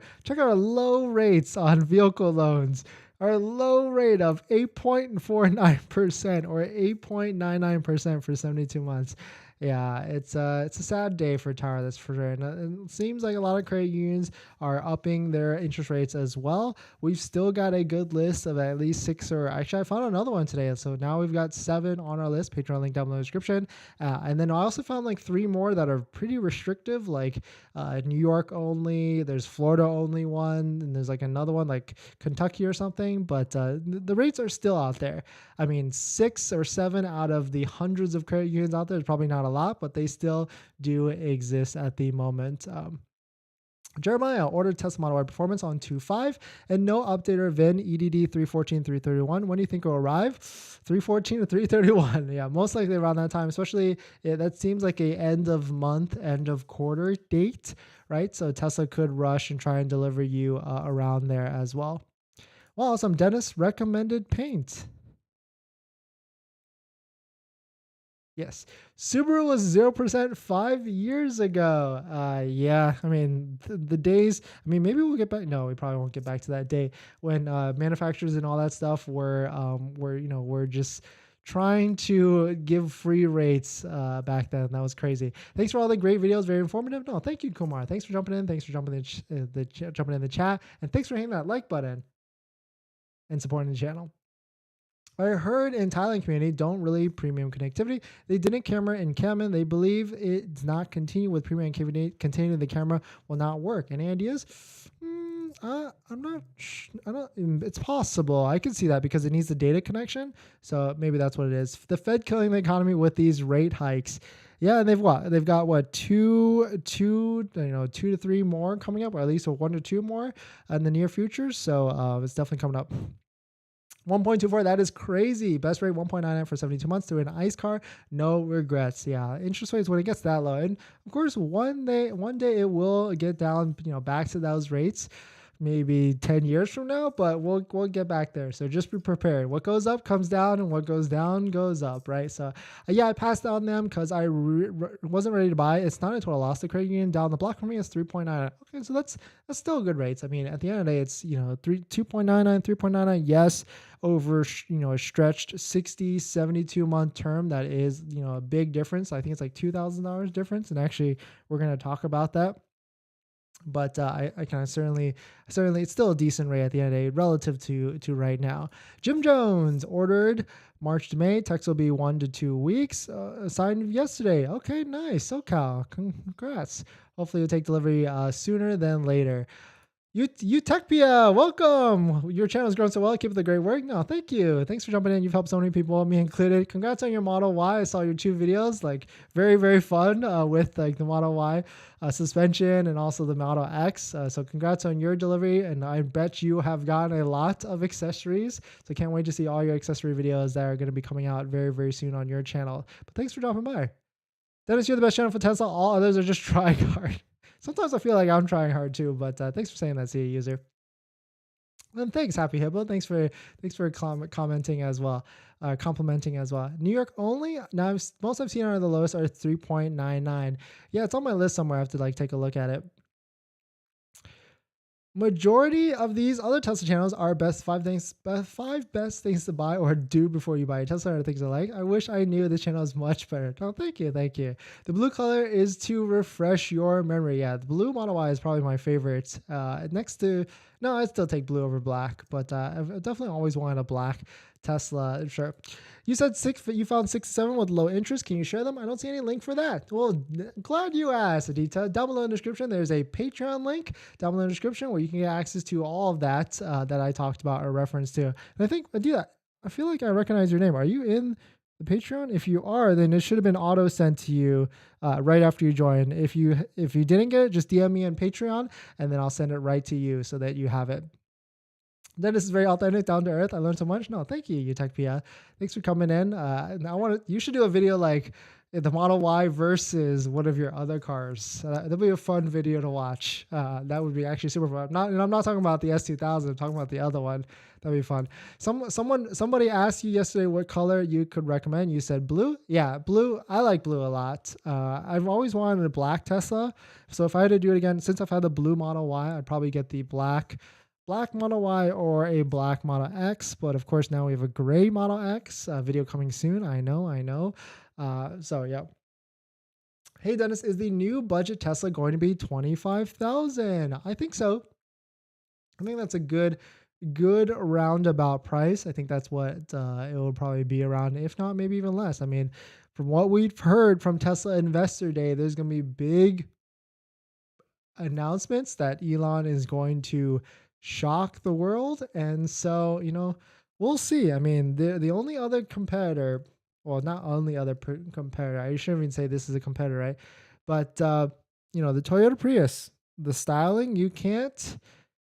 low rates on vehicle loans. Our low rate of 8.49% or 8.99% for 72 months. Yeah, it's a sad day for Tower, that's for sure. And it seems like a lot of credit unions are upping their interest rates as well. We've still got a good list of at least 6, or actually I found another one today. So now we've got 7 on our list. Patreon link down below in the description. And then I also found like 3 more that are pretty restrictive, like New York only. There's Florida only one, and there's like another one like Kentucky or something. But the rates are still out there. I mean, 6 or 7 out of the hundreds of credit unions out there is probably not a lot, but they still do exist at the moment. Jeremiah ordered Tesla Model Y Performance on 2.5 and no updater VIN EDD 314-331. When do you think it will arrive? 314 to 331. Yeah, most likely around that time, especially that seems like a end of month, end of quarter date, right? So Tesla could rush and try and deliver you around there as well. Well, some Dennis recommended paint. Yes. Subaru was 0% 5 years ago. Yeah, I mean, the days, I mean, maybe we'll get back. No, we probably won't get back to that day when manufacturers and all that stuff were just trying to give free rates back then. That was crazy. Thanks for all the great videos. Very informative. No, thank you, Kumar. Thanks for jumping in. Thanks for jumping in jumping in the chat. And thanks for hitting that like button and supporting the channel. I heard in Thailand community don't really premium connectivity. They didn't camera in Cayman. They believe it's not continue with premium connectivity. Continuing the camera will not work. Any ideas? I'm not. I don't. It's possible. I can see that because it needs the data connection. So maybe that's what it is. The Fed killing the economy with these rate hikes. Yeah, and they've got what two to three more coming up, or at least 1 to 2 more in the near future. So it's definitely coming up. 1.24, that is crazy. Best rate 1.99 for 72 months through an ICE car. No regrets. Yeah, interest rates when it gets that low. And of course, one day it will get down, back to those rates. Maybe 10 years from now, but we'll get back there. So just be prepared. What goes up comes down, and what goes down goes up, right? So yeah, I passed on them because I wasn't ready to buy. It's not a total loss. The credit union down the block for me is 3.9. Okay, so that's still good rates. I mean, at the end of the day, it's 2.99, 3.99. Yes, over a stretched 60, 72 month term. That is a big difference. I think it's like $2,000 difference, and actually we're gonna talk about that. But I kind of certainly it's still a decent rate at the end of the day relative to right now. Jim Jones ordered March to May. Text will be 1 to 2 weeks. Signed yesterday. Okay, nice. SoCal. Congrats. Hopefully you'll take delivery sooner than later. Utechpia, welcome. Your channel has grown so well. Keep up the great work. No, thank you. Thanks for jumping in. You've helped so many people, me included. Congrats on your Model Y. I saw your 2 videos, like very, very fun with like the Model Y suspension and also the Model X. So congrats on your delivery. And I bet you have gotten a lot of accessories. So can't wait to see all your accessory videos that are going to be coming out very, very soon on your channel. But thanks for dropping by. Dennis, you're the best channel for Tesla. All others are just trying hard. Sometimes I feel like I'm trying hard too, but thanks for saying that, CA user. And thanks, Happy Hippo. Thanks for commenting as well, complimenting as well. New York only. Now, most I've seen are the lowest are 3.99. Yeah, it's on my list somewhere. I have to like take a look at it. Majority of these other Tesla channels are five best things to buy or do before you buy a Tesla, or things I like. I wish I knew this channel is much better. Oh, thank you. The blue color is to refresh your memory. Yeah, the blue Model Y is probably my favorite. Next to, no, I'd still take blue over black, but I've definitely always wanted a black Tesla. Sure. You said you found 6 to 7 with low interest. Can you share them? I don't see any link for that. Well, glad you asked, Adita. Down below in the description, there's a Patreon link down below in the description where you can get access to all of that that I talked about or referenced to. And I think, Adita, I feel like I recognize your name. Are you in the Patreon? If you are, then it should have been auto sent to you right after you join. If you didn't get it, just DM me on Patreon, and then I'll send it right to you so that you have it. Dennis is very authentic, down to earth. I learned so much. No, thank you, Utechpia. Thanks for coming in. And you should do a video like the Model Y versus one of your other cars. That'd be a fun video to watch. That would be actually super fun. I'm not talking about the S2000. I'm talking about the other one. That'd be fun. Somebody asked you yesterday what color you could recommend. You said blue. Yeah, blue. I like blue a lot. I've always wanted a black Tesla. So if I had to do it again, since I've had the blue Model Y, I'd probably get the black Model Y or a black Model X. But of course, now we have a gray Model X video coming soon. I know. So yeah. Hey, Dennis, is the new budget Tesla going to be $25,000? I think so. I think that's a good roundabout price. I think that's what it will probably be around, if not maybe even less. I mean, from what we've heard from Tesla Investor Day, there's going to be big announcements that Elon is going to shock the world. And so, we'll see. I mean, the only other competitor, well, not only other competitor, I shouldn't even say this is a competitor, right? But, the Toyota Prius, the styling, you can't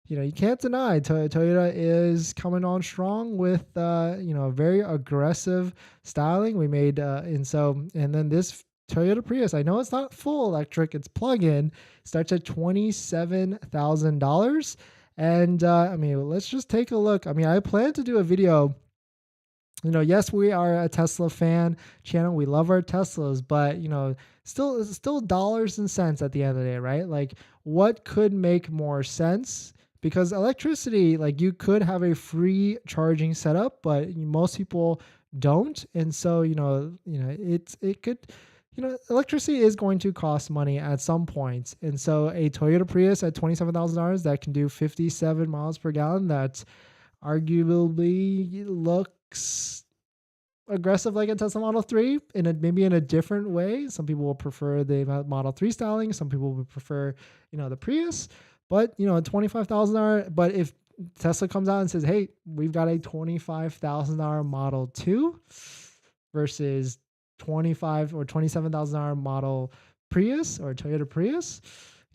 deny Toyota is coming on strong with, very aggressive styling. We made, and then this Toyota Prius, I know it's not full electric, it's plug-in, starts at $27,000. And I mean, let's just take a look. I mean, I plan to do a video Yes, we are a Tesla fan channel. We love our Teslas, but still dollars and cents at the end of the day, right? Like, what could make more sense? Because electricity, like, you could have a free charging setup, but most people don't, and so it could. Electricity is going to cost money at some point, and so a Toyota Prius at $27,000 that can do 57 miles per gallon, that arguably looks aggressive like a Tesla Model 3 maybe in a different way. Some people will prefer the Model 3 styling. Some people would prefer, the Prius. But, a $25,000. But if Tesla comes out and says, hey, we've got a $25,000 Model 2 versus 25 or $27,000 Model Prius or Toyota Prius,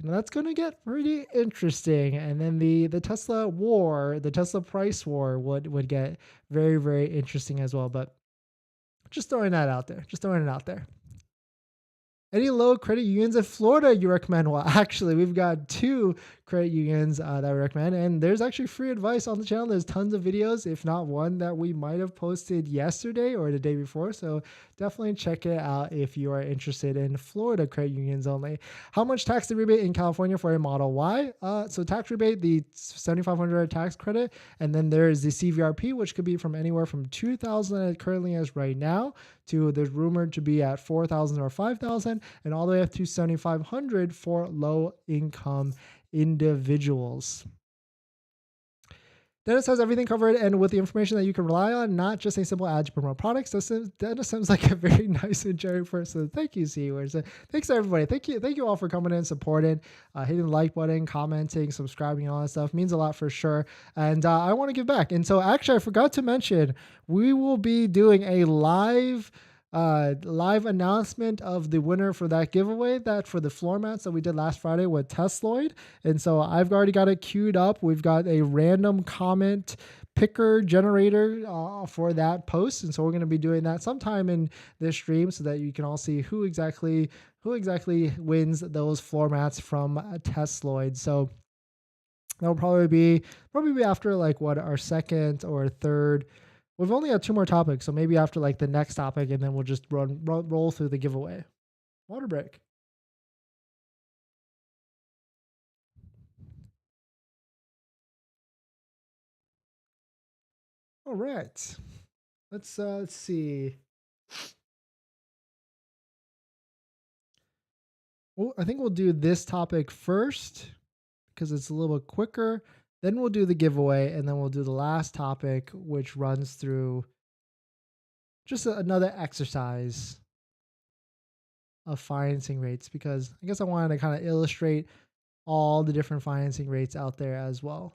that's going to get pretty interesting. And then the Tesla war, the Tesla price war would get very, very interesting as well. But just throwing that out there. Just throwing it out there. Any low credit unions in Florida you recommend? Well, actually, we've got 2 credit unions that we recommend, and there's actually free advice on the channel. There's tons of videos, if not one that we might have posted yesterday or the day before. So definitely check it out if you are interested in Florida credit unions only. How much tax rebate in California for a Model Y? So tax rebate, the $7,500 tax credit, and then there's the CVRP, which could be from anywhere from $2,000 it currently is right now to there's rumored to be at $4,000 or $5,000, and all the way up to $7,500 for low income individuals. Dennis has everything covered and with the information that you can rely on, not just a simple ad to promote products. Dennis seems like a very nice and caring person. Thank you, C-Words. Thanks, everybody. Thank you all for coming in, supporting, hitting the like button, commenting, subscribing, all that stuff. Means a lot for sure. And I want to give back. And so actually, I forgot to mention, we will be doing a live announcement of the winner for that giveaway, that for the floor mats that we did last Friday with Tesloid. And so I've already got it queued up. We've got a random comment picker generator for that post. And so we're going to be doing that sometime in this stream so that you can all see who exactly wins those floor mats from Tesloid. So that'll probably be after like our second or third. We've only got 2 more topics, so maybe after like the next topic, and then we'll just roll through the giveaway. Water break. All right. Let's see. Well, I think we'll do this topic first because it's a little bit quicker. Then we'll do the giveaway, and then we'll do the last topic, which runs through just another exercise of financing rates, because I guess I wanted to kind of illustrate all the different financing rates out there as well.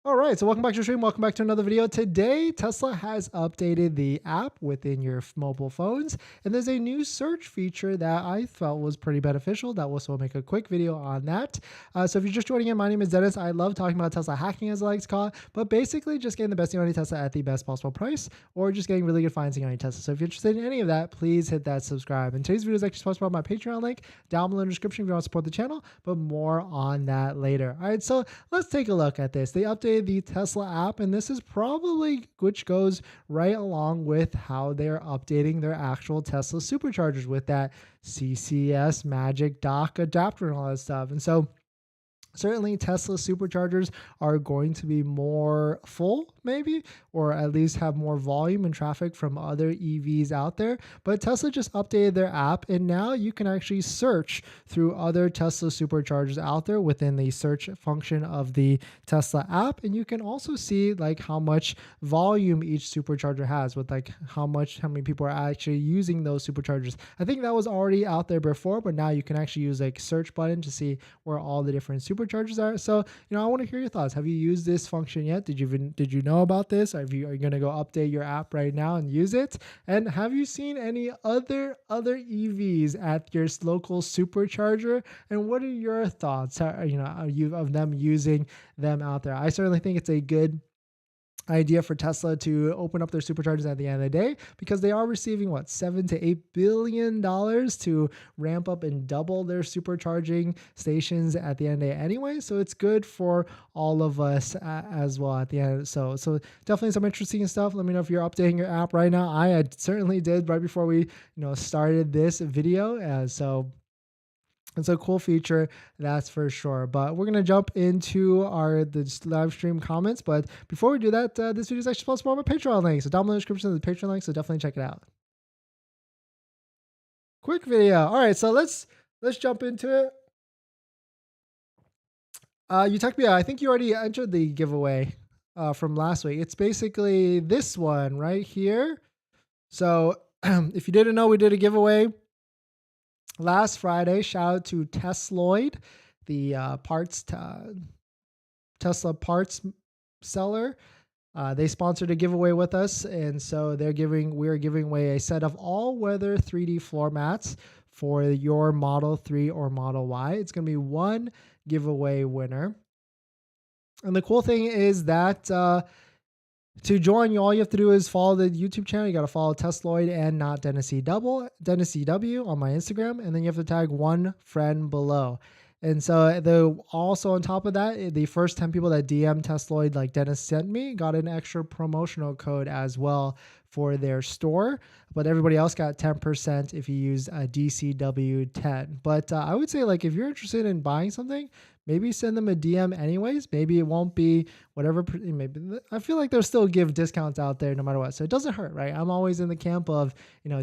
All right, so welcome back to the stream. Welcome back to another video. Today, Tesla has updated the app within your mobile phones, and there's a new search feature that I felt was pretty beneficial. That will also make a quick video on that. So if you're just joining in, my name is Dennis. I love talking about Tesla hacking, as I like to call it, but basically just getting the best deal on your Tesla at the best possible price, or just getting really good financing on your Tesla. So if you're interested in any of that, please hit that subscribe. And today's video is actually sponsored by my Patreon link down below in the description if you want to support the channel, but more on that later. All right, so let's take a look at this. They updated the Tesla app, and this is probably which goes right along with how they're updating their actual Tesla superchargers with that CCS Magic Dock adapter and all that stuff. And so certainly Tesla superchargers are going to be more full, maybe, or at least have more volume and traffic from other EVs out there. But Tesla just updated their app, and now you can actually search through other Tesla superchargers out there within the search function of the Tesla app. And you can also see like how much volume each supercharger has, with like how many people are actually using those superchargers. I think that was already out there before, but now you can actually use like search button to see where all the different superchargers are. So, I want to hear your thoughts. Have you used this function yet? Did you know about this? Are you going to go update your app right now and use it? And have you seen any other EVs at your local supercharger? And what are your thoughts? Are you of them using them out there? I certainly think it's a good idea for Tesla to open up their superchargers at the end of the day, because they are receiving what, $7 to $8 billion to ramp up and double their supercharging stations at the end of the day anyway. So it's good for all of us as well at the end. So definitely some interesting stuff. Let me know if you're updating your app right now. I certainly did right before we started this video. So it's a cool feature, that's for sure. But we're gonna jump into the live stream comments. But before we do that, this video is actually sponsored by my Patreon link. So down below in the description is the Patreon link. So definitely check it out. Quick video. All right, so let's jump into it. Utopia, I think you already entered the giveaway from last week. It's basically this one right here. So if you didn't know, we did a giveaway last Friday. Shout out to Tesloid, the Tesla parts seller. They sponsored a giveaway with us, and so we're giving away a set of all-weather 3D floor mats for your Model 3 or Model Y. It's going to be one giveaway winner. And the cool thing is that to join, all you have to do is follow the YouTube channel. You got to follow Tesloid and not DennisCW on my Instagram, and then you have to tag one friend below. And so also on top of that, the first 10 people that DM Tesloid like Dennis sent me got an extra promotional code as well for their store. But everybody else got 10% if you use DCW10. But I would say, like, if you're interested in buying something, maybe send them a DM anyways. Maybe it won't be whatever. Maybe I feel like they'll still give discounts out there no matter what. So it doesn't hurt, right? I'm always in the camp of,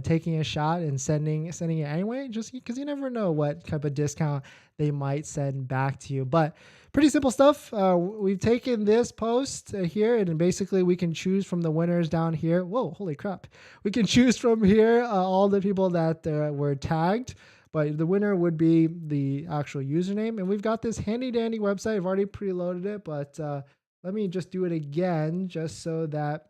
taking a shot and sending it anyway, just because you never know what type of discount they might send back to you. But pretty simple stuff. We've taken this post here, and basically we can choose from the winners down here. Whoa, holy crap. We can choose from here all the people that were tagged. But the winner would be the actual username. And we've got this handy dandy website. I've already preloaded it, but let me just do it again just so that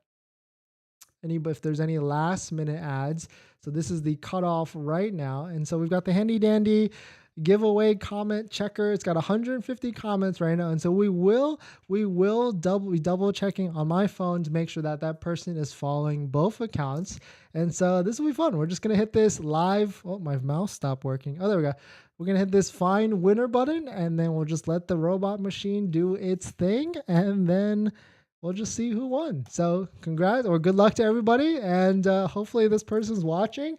if there's any last minute ads. So this is the cutoff right now. And so we've got the handy dandy giveaway comment checker. It's got 150 comments right now, and so we will double checking on my phone to make sure that person is following both accounts. And so this will be fun. We're just gonna hit this live. Oh, my mouse stopped working. Oh, there we go. We're gonna hit this find winner button, and then we'll just let the robot machine do its thing, and then we'll just see who won. So congrats or good luck to everybody, and hopefully this person's watching.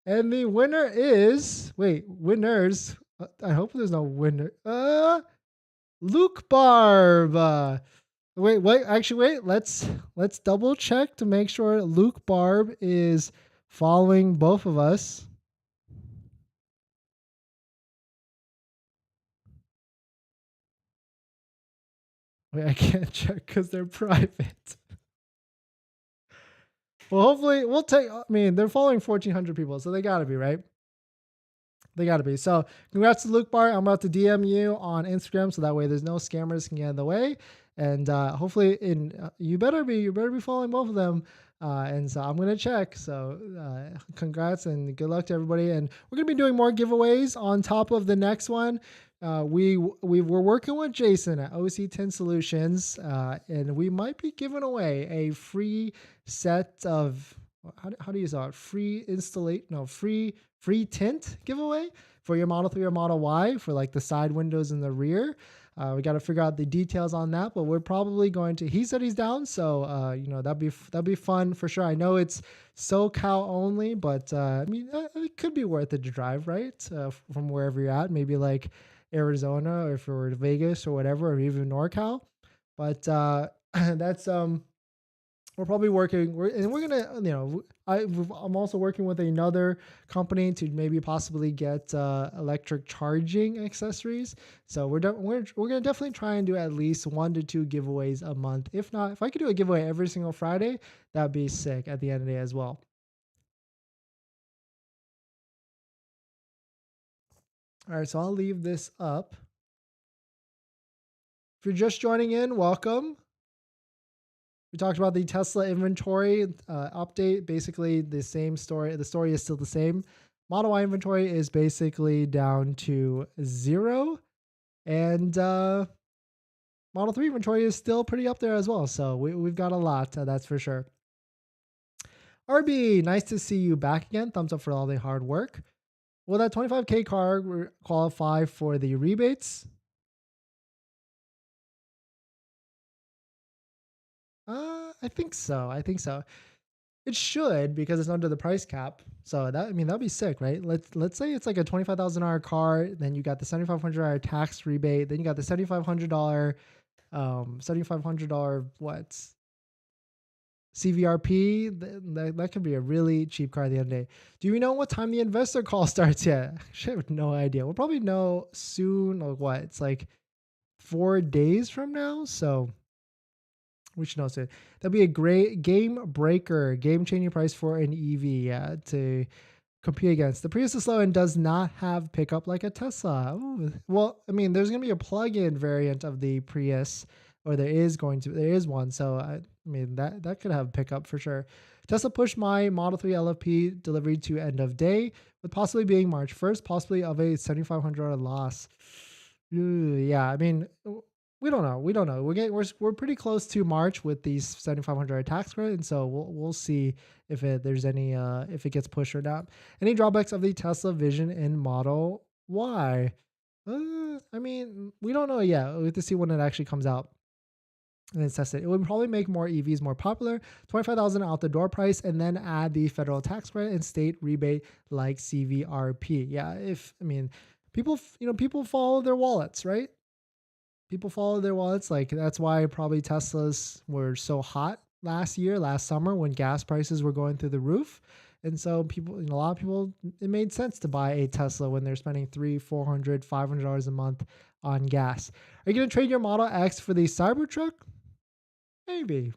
And the winner is, winners. I hope there's no winner. Luke Barb. Wait. Let's double check to make sure Luke Barb is following both of us. Wait, I can't check because they're private. Well, hopefully we'll take. I mean, they're following 1,400 people, so they gotta be, right. They got to be. So congrats to Luke Bar. I'm about to DM you on Instagram, so that way there's no scammers can get in the way. And hopefully, you better be following both of them. And so I'm gonna check. So congrats and good luck to everybody. And we're gonna be doing more giveaways on top of the next one. We're working with Jason at OC10 Solutions, and we might be giving away a free set of how do you say it? Free tint giveaway for your Model 3 or Model Y for like the side windows in the rear. We got to figure out the details on that, but we're probably going to. He said he's down, so that'd be fun for sure. I know it's SoCal only, but I mean it could be worth it to drive, right? From wherever you're at, maybe like Arizona, or if you're Vegas or whatever, or even NorCal. But that's we're probably working, we're gonna, I'm also working with another company to maybe possibly get electric charging accessories. So we're gonna definitely try and do at least 1 to 2 giveaways a month. If not, if I could do a giveaway every single Friday, that'd be sick at the end of the day as well. All right, so I'll leave this up. If you're just joining in, welcome. We talked about the Tesla inventory update. Basically, the same story. The story is still the same. Model Y inventory is basically down to 0. And Model 3 inventory is still pretty up there as well. So we've got a lot, that's for sure. RB, nice to see you back again. Thumbs up for all the hard work. Will that 25K car qualify for the rebates? I think so. I think so. It should because it's under the price cap. So that, I mean, that'd be sick, right? Let's say it's like a $25,000 car, then you got the $7,500 tax rebate, then you got the $7,500 what CVRP. That could be a really cheap car at the end of the day. Do we know what time the investor call starts yet? I have no idea. We'll probably know soon. Or what? It's like 4 days from now. So we should know soon. That'd be a great game breaker, game changing price for an EV. Yeah, to compete against. The Prius is slow and does not have pickup like a Tesla. Ooh. Well, I mean, there's going to be a plug-in variant of the Prius, or there is one. So I mean, that could have pickup for sure. Tesla pushed my Model 3 LFP delivery to end of day, with possibly being March 1st, possibly of a $7,500 loss. Yeah, I mean, we don't know. We don't know. We're pretty close to March with these 7,500 tax credit, and so we'll see if there's any if it gets pushed or not. Any drawbacks of the Tesla Vision in Model Y? I mean, we don't know yet. We have to see when it actually comes out and then test it. It would probably make more EVs more popular. 25,000 out the door price, and then add the federal tax credit and state rebate like CVRP. Yeah, people follow their wallets, right? People follow their wallets. Like that's why probably Teslas were so hot last summer when gas prices were going through the roof. And so people, a lot of people, it made sense to buy a Tesla when they're spending $300, $400, $500 a month on gas. Are you going to trade your Model X for the Cybertruck? Maybe,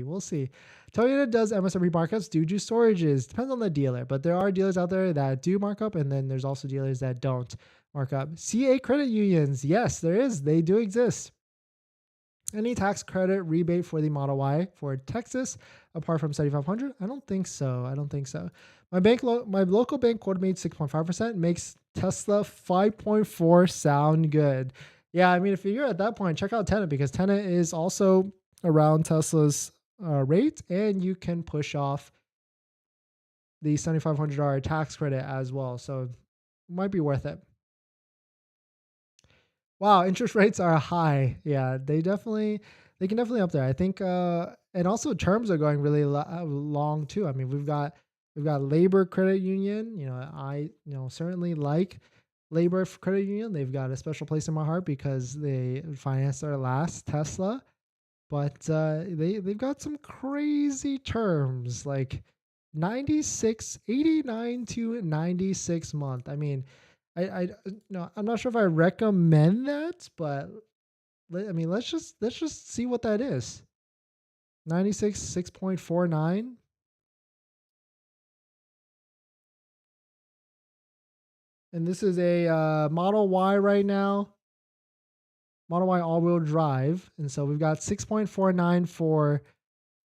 we'll see. Toyota does MSRP markups due to storages. Depends on the dealer, but there are dealers out there that do markup, and then there's also dealers that don't markup. CA credit unions, yes, there is. They do exist. Any tax credit rebate for the Model Y for Texas, apart from 7,500? I don't think so. My local bank quoted me 6.5%. Makes Tesla 5.4 sound good. Yeah, I mean, if you're at that point, check out Tenet, because Tenet is also around Tesla's rate, and you can push off the $7,500 tax credit as well. So it might be worth it. Wow, interest rates are high. Yeah, they can definitely up there. I think, and also terms are going really long too. I mean, we've got Labor Credit Union. I certainly like Labor Credit Union. They've got a special place in my heart because they financed our last Tesla. But they've got some crazy terms, like 89 to 96 month. I mean, I'm not sure if I recommend that, but I mean, let's just see what that is. 96, 6.49. And this is a Model Y right now. Model Y all-wheel drive. And so we've got 6.49 for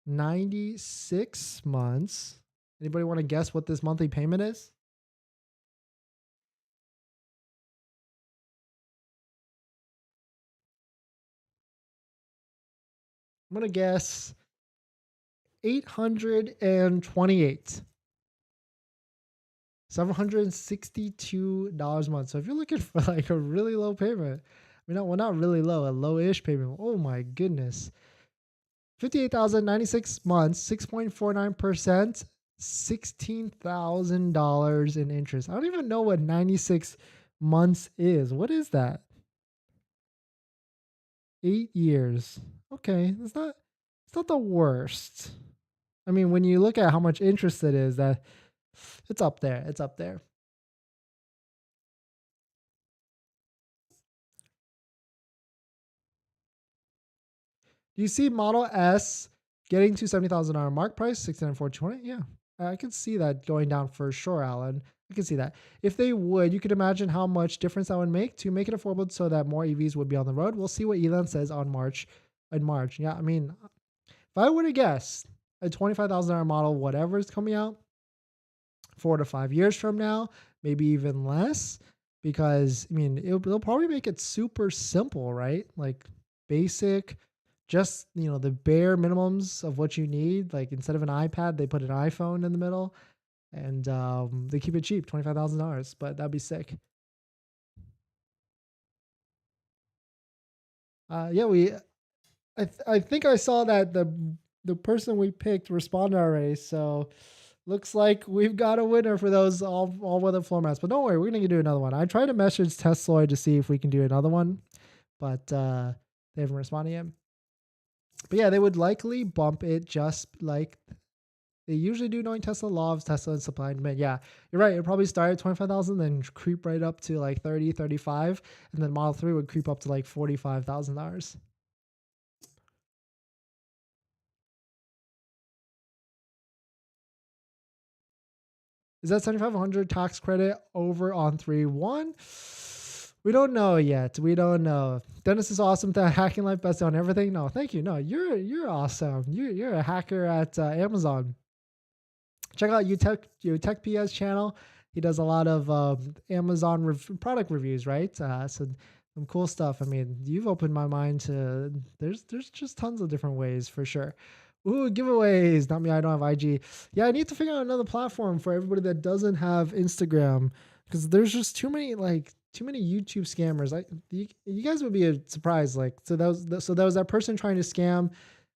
96 months. Anybody want to guess what this monthly payment is? I'm going to guess 828. $762 a month. So if you're looking for like a really low payment, not really low, a low-ish payment. Oh my goodness. 58,096 months, 6.49%, $16,000 in interest. I don't even know what 96 months is. What is that? 8 years. Okay, it's not the worst. I mean, when you look at how much interest it is, that it's up there. Do you see Model S getting to $70,000 mark price, 69,420? Yeah, I could see that going down for sure, Alan. I can see that. If they would, you could imagine how much difference that would make to make it affordable so that more EVs would be on the road. We'll see what Elon says on March. Yeah, I mean, if I were to guess, a $25,000 model, whatever is coming out, 4 to 5 years from now, maybe even less, because I mean, it'll probably make it super simple, right? Like basic, just, you know, the bare minimums of what you need. Like instead of an iPad, they put an iPhone in the middle, and they keep it cheap, $25,000. But that'd be sick. Yeah, I think I saw that the person we picked responded already. So looks like we've got a winner for those all weather floor mats. But don't worry, we're gonna do another one. I tried to message Tesla to see if we can do another one, but they haven't responded yet. But yeah, they would likely bump it just like they usually do, knowing Tesla loves Tesla and supply and demand. Yeah, you're right. It probably start at 25,000, then creep right up to like 30, 35, and then Model 3 would creep up to like $45,000. Is that 7,500 tax credit over on 3.1? We don't know yet. We don't know. Dennis is awesome. The hacking life best on everything. No, thank you. No, you're awesome. You're a hacker at Amazon. Check out UTech PS channel. He does a lot of Amazon product reviews, right? So some cool stuff. I mean, you've opened my mind to there's just tons of different ways for sure. Ooh, giveaways. Not me. I don't have IG. Yeah, I need to figure out another platform for everybody that doesn't have Instagram, because there's just too many YouTube scammers. You guys would be surprised. Like, so that was that person trying to scam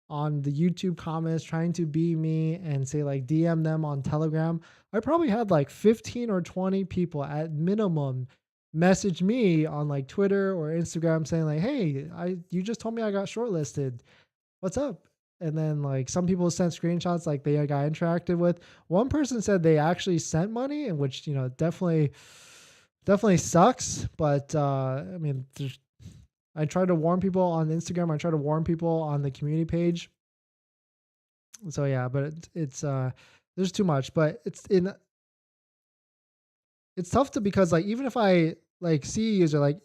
on the YouTube comments, trying to be me and say like DM them on Telegram. I probably had like 15 or 20 people at minimum message me on like Twitter or Instagram saying like, "Hey, you just told me I got shortlisted. What's up?" And then like some people sent screenshots like they got interacted with. One person said they actually sent money, and which, you know, definitely sucks. But I mean, I try to warn people on Instagram. I try to warn people on the community page. So yeah, but it's there's too much. But it's tough to, because like even if I like see a user, like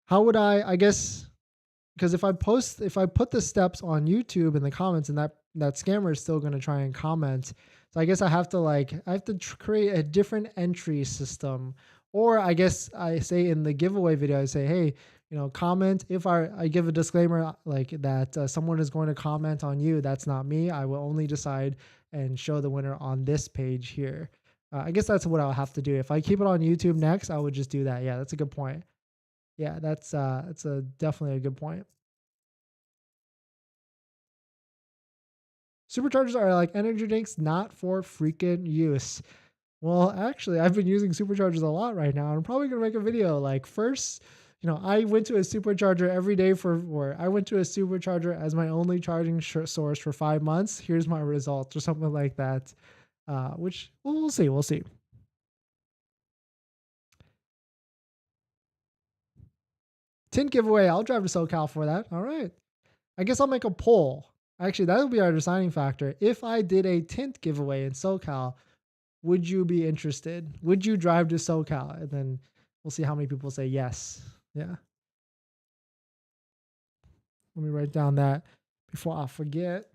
how would I guess, because if I put the steps on YouTube in the comments, and that scammer is still going to try and comment. So I guess I have to create a different entry system. Or I guess I say in the giveaway video, I say, hey, you know, comment. If I give a disclaimer like that, someone is going to comment on you, that's not me. I will only decide and show the winner on this page here. I guess that's what I'll have to do. If I keep it on YouTube next, I would just do that. Yeah, that's a good point. Yeah, that's definitely a good point. Superchargers are like energy drinks, not for freaking use. Well, actually, I've been using superchargers a lot right now. I'm probably gonna make a video like, first, you know, I went to a supercharger every day or I went to a supercharger as my only charging source for 5 months. Here's my results, or something like that. Which we'll see. We'll see. Tint giveaway. I'll drive to SoCal for that. All right. I guess I'll make a poll. Actually, that would be our deciding factor. If I did a tint giveaway in SoCal, would you be interested? Would you drive to SoCal? And then we'll see how many people say yes. Yeah. Let me write down that before I forget.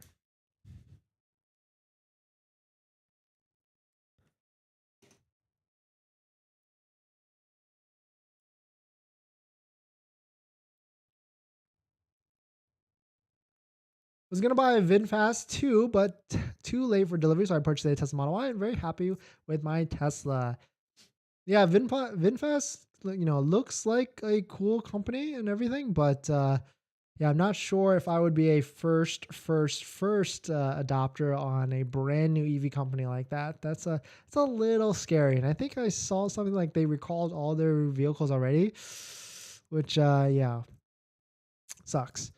Was gonna buy a VinFast 2, but too late for delivery, so I purchased a Tesla Model Y. I'm very happy with my Tesla. Yeah, VinFast, you know, looks like a cool company and everything, but yeah, I'm not sure if I would be a first adopter on a brand new EV company like that. It's a little scary, and I think I saw something like they recalled all their vehicles already, which yeah, sucks.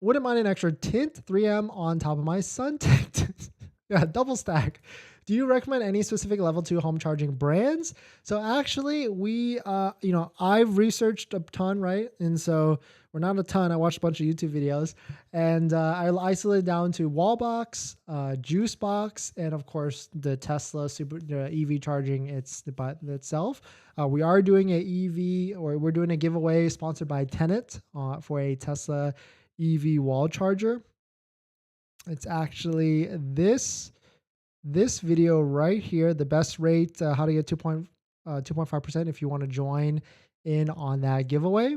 Wouldn't mind an extra tint 3M on top of my sun tint. Yeah, double stack. Do you recommend any specific level 2 home charging brands? So actually, we, you know, I've researched a ton, right? And so we're not a ton. I watched a bunch of YouTube videos, and I isolated down to Wallbox, Juicebox, and of course the Tesla EV charging itself. We are doing we're doing a giveaway sponsored by Tenet for a Tesla EV wall charger. It's actually this video right here, the best rate, how to get 2.5% if you want to join in on that giveaway.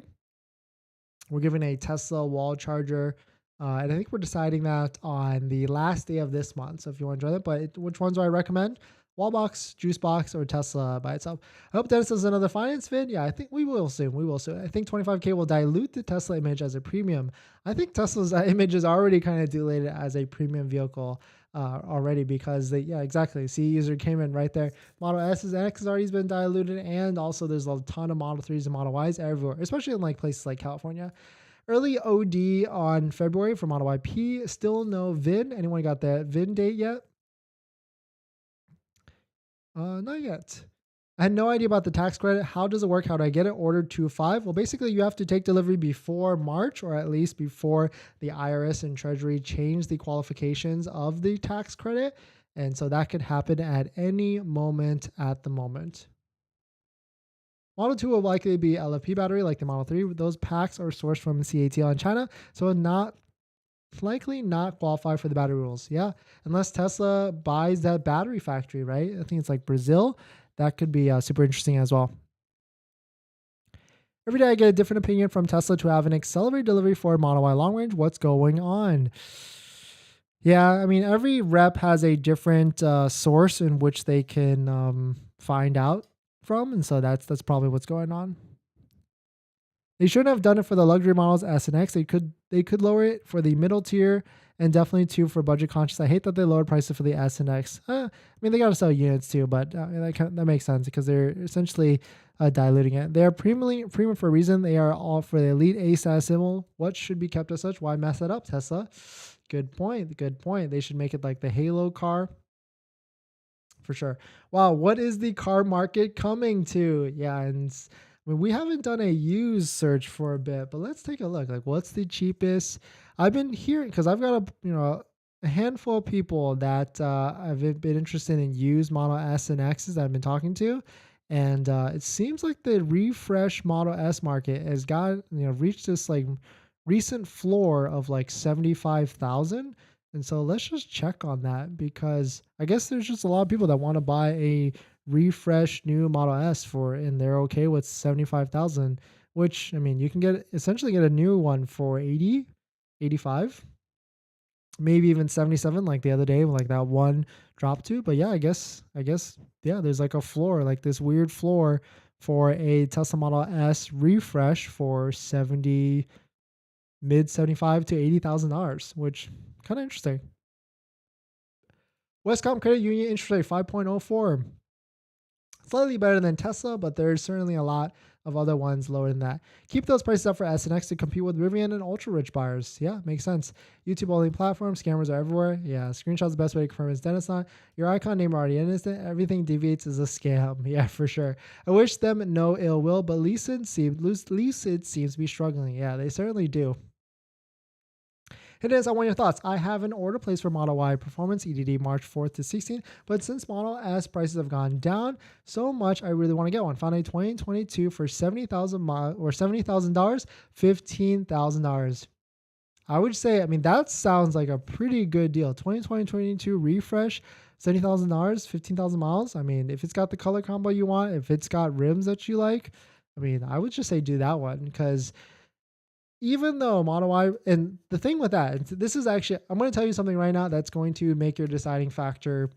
We're giving a Tesla wall charger. And I think we're deciding that on the last day of this month. So if you want to join it, but which ones do I recommend? Wallbox, Juicebox, or Tesla by itself. I hope Dennis does another finance vid. Yeah, I think we will soon. We will soon. I think 25K will dilute the Tesla image as a premium. I think Tesla's image is already kind of diluted as a premium vehicle already because yeah, exactly. See, user came in right there. Model S's and X has already been diluted, and also there's a ton of Model 3s and Model Ys everywhere, especially in like places like California. Early OD on February for Model YP. Still no VIN. Anyone got that VIN date yet? Not yet. I had no idea about the tax credit. How does it work? How do I get it? Ordered 2.5. Well, basically, you have to take delivery before March, or at least before the IRS and Treasury change the qualifications of the tax credit. And so that could happen at any moment at the moment. Model 2 will likely be LFP battery like the Model 3. Those packs are sourced from CATL in China, so likely not qualify for the battery rules. Yeah, unless Tesla buys that battery factory, right? I think it's like Brazil. That could be super interesting as well. Every day I get a different opinion from Tesla to have an accelerated delivery for Model Y long range. What's going on? Yeah, I mean, every rep has a different source in which they can find out from, and so that's probably what's going on. They shouldn't have done it for the luxury models S and X. They could lower it for the middle tier and definitely too for budget conscious. I hate that they lowered prices for the S and X. I mean, they got to sell units too, but that makes sense because they're essentially diluting it. They are premium for a reason. They are all for the elite A status symbol. What should be kept as such? Why mess that up, Tesla? Good point. Good point. They should make it like the Halo car. For sure. Wow, what is the car market coming to? Yeah, and I mean, we haven't done a used search for a bit, but let's take a look. Like, what's the cheapest? I've been hearing because I've got a handful of people that have been interested in used Model S and X's that I've been talking to, and it seems like the refresh Model S market has got reached this like recent floor of like 75,000. And so let's just check on that because I guess there's just a lot of people that want to buy a refresh new Model S and they're okay with 75,000, which I mean, you can essentially get a new one for 80, 85, maybe even 77 like the other day when like that one dropped to. But yeah, I guess yeah, there's like a floor, like this weird floor for a Tesla Model S refresh for mid 75 to $80,000, which kind of interesting. Westcom Credit Union interest rate 5.04. Slightly better than Tesla, but there's certainly a lot of other ones lower than that. Keep those prices up for S and X to compete with Rivian and ultra rich buyers. Yeah, makes sense. YouTube only platform, scammers are everywhere. Yeah, screenshots the best way to confirm it's Dennis on. Your icon name already innocent. Everything deviates is a scam. Yeah, for sure. I wish them no ill will, but Lucid seems to be struggling. Yeah, they certainly do. It is. I want your thoughts. I have an order placed for Model Y Performance EDD March 4th to 16th, but since Model S prices have gone down so much, I really want to get one. Found a 2022 for $70,000 or $70,000, $15,000. I would say, I mean, that sounds like a pretty good deal. 2022 refresh, $70,000, 15,000 miles. I mean, if it's got the color combo you want, if it's got rims that you like, I mean, I would just say do that one because even though Model Y, and the thing with that, this is actually, I'm going to tell you something right now that's going to make your deciding factor.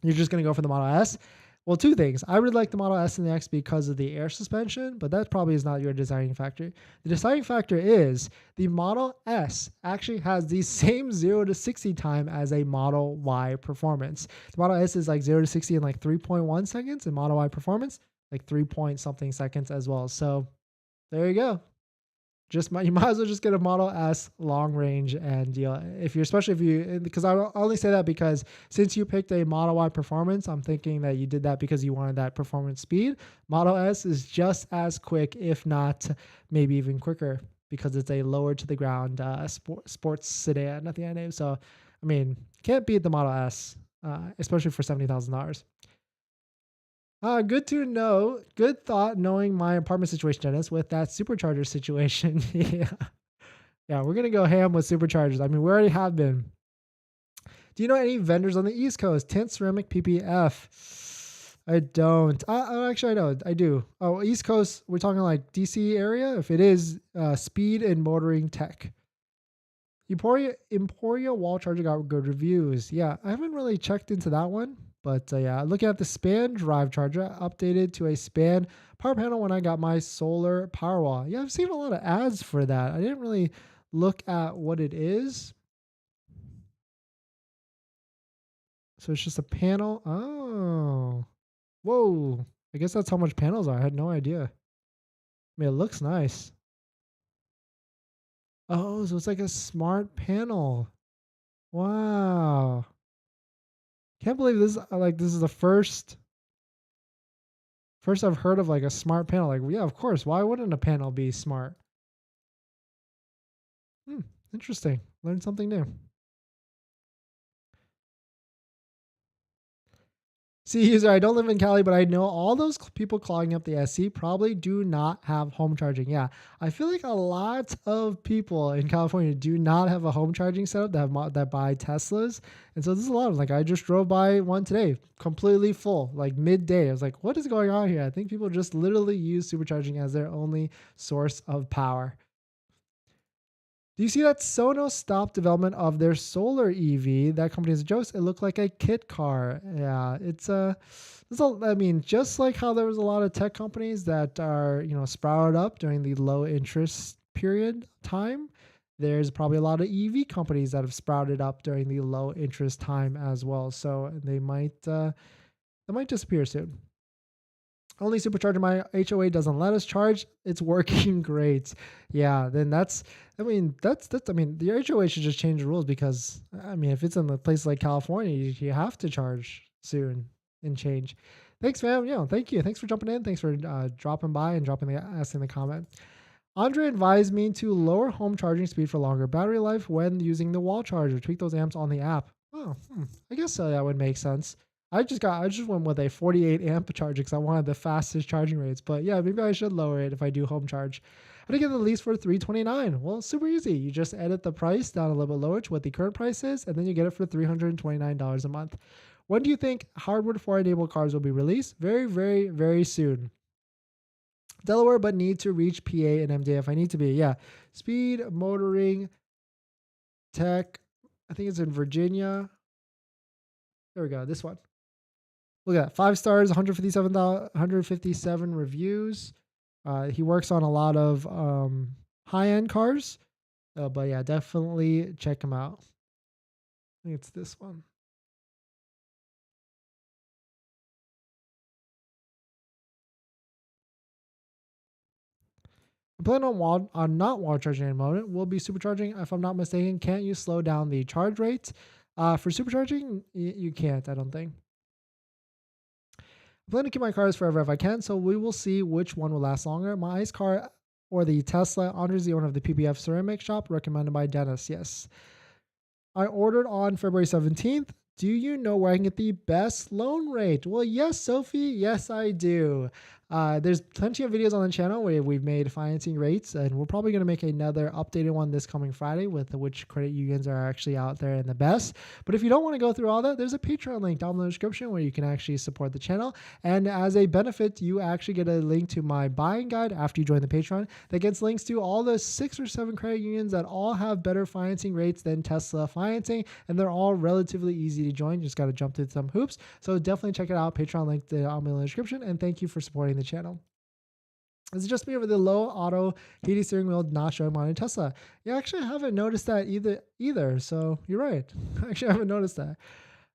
You're just going to go for the Model S. Well, two things. I would like the Model S and the X because of the air suspension, but that probably is not your deciding factor. The deciding factor is the Model S actually has the same 0 to 60 time as a Model Y Performance. The Model S is like 0 to 60 in like 3.1 seconds, and Model Y Performance like 3 point something seconds as well. So there you go. You might as well just get a Model S long range and deal. Because I only say that because since you picked a Model Y Performance, I'm thinking that you did that because you wanted that performance speed. Model S is just as quick, if not maybe even quicker, because it's a lower to the ground sports sedan at the end. So, I mean, can't beat the Model S, especially for $70,000. Good to know. Good thought knowing my apartment situation, Dennis, with that supercharger situation. Yeah. Yeah, we're going to go ham with superchargers. I mean, we already have been. Do you know any vendors on the East Coast? Tint Ceramic PPF. I don't. Actually, I know. I do. Oh, East Coast. We're talking like DC area. If it is, speed and motoring tech. Emporia wall charger got good reviews. Yeah, I haven't really checked into that one, but yeah, looking at the span drive charger, updated to a span power panel when I got my solar power wall. Yeah, I've seen a lot of ads for that. I didn't really look at what it is. So it's just a panel. Oh, whoa! I guess that's how much panels are. I had no idea. I mean, it looks nice. Oh, so it's like a smart panel. Wow. Can't believe this this is the first I've heard of like a smart panel. Like, yeah, of course. Why wouldn't a panel be smart? Hmm, interesting. Learned something new. See, user, I don't live in Cali, but I know all those people clogging up the SC probably do not have home charging. Yeah, I feel like a lot of people in California do not have a home charging setup that buy Teslas, and so this is a lot of like I just drove by one today, completely full, like midday. I was like, what is going on here? I think people just literally use supercharging as their only source of power. Do you see that Sonos stopped development of their solar EV? That company is a joke. It looked like a kit car. Yeah, I mean, just like how there was a lot of tech companies that are, sprouted up during the low interest period time, there's probably a lot of EV companies that have sprouted up during the low interest time as well. So they might disappear soon. Only supercharger my HOA doesn't let us charge. It's working great. Yeah, then the HOA should just change the rules because I mean, if it's in a place like California, you have to charge soon and change. Thanks, fam. Thank you. Thanks for jumping in. Thanks for dropping by and asking the comment. Andre advised me to lower home charging speed for longer battery life when using the wall charger. Tweak those amps on the app. Oh, I guess so. That would make sense. I just went with a 48 amp charger because I wanted the fastest charging rates. But yeah, maybe I should lower it if I do home charge. How to get the lease for $329? Well, it's super easy. You just edit the price down a little bit lower to what the current price is, and then you get it for $329 a month. When do you think hardware for enabled cars will be released? Very, very, very soon. Delaware, but need to reach PA and MDF. I need to be, yeah. Speed, motoring, tech. I think it's in Virginia. There we go. This one. Look at that. 5 stars, 157 reviews. He works on a lot of high-end cars. But yeah, definitely check him out. I think it's this one. I plan on not wall charging at the moment. Will be supercharging if I'm not mistaken. Can't you slow down the charge rate? For supercharging, you can't. I don't think. I plan to keep my cars forever if I can, so we will see which one will last longer. My ice car or the Tesla. Andre's the owner of the PBF ceramic shop, recommended by Dennis. Yes. I ordered on February 17th. Do you know where I can get the best loan rate? Well, yes, Sophie. Yes, I do. There's plenty of videos on the channel where we've made financing rates, and we're probably going to make another updated one this coming Friday with which credit unions are actually out there and the best. But if you don't want to go through all that, there's a Patreon link down in the description where you can actually support the channel. And as a benefit, you actually get a link to my buying guide after you join the Patreon that gets links to all the 6 or 7 credit unions that all have better financing rates than Tesla financing, and they're all relatively easy to join. You just got to jump through some hoops. So definitely check it out. Patreon link down in the description. And thank you for supporting the channel. Is it just me over the low auto heated steering wheel not showing on a Tesla? Yeah, actually, I haven't noticed that either. So you're right. Actually, I haven't noticed that.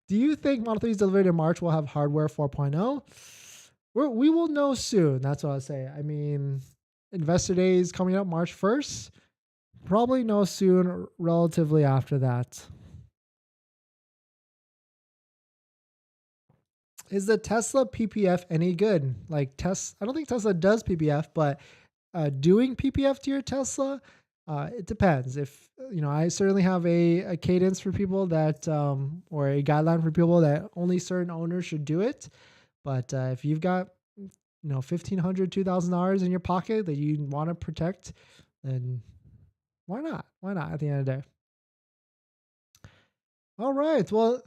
Do you think Model 3's delivered in March will have hardware 4.0? We will know soon. That's what I'll say. I mean, Investor Day is coming up March 1st. Probably know soon, relatively after that. Is the Tesla PPF any good? I don't think Tesla does PPF, but doing PPF to your Tesla, it depends. If I certainly have a cadence for people that, or a guideline for people that only certain owners should do it. But if you've got $1,500, $2,000 in your pocket that you want to protect, then why not? Why not? At the end of the day. All right. Well.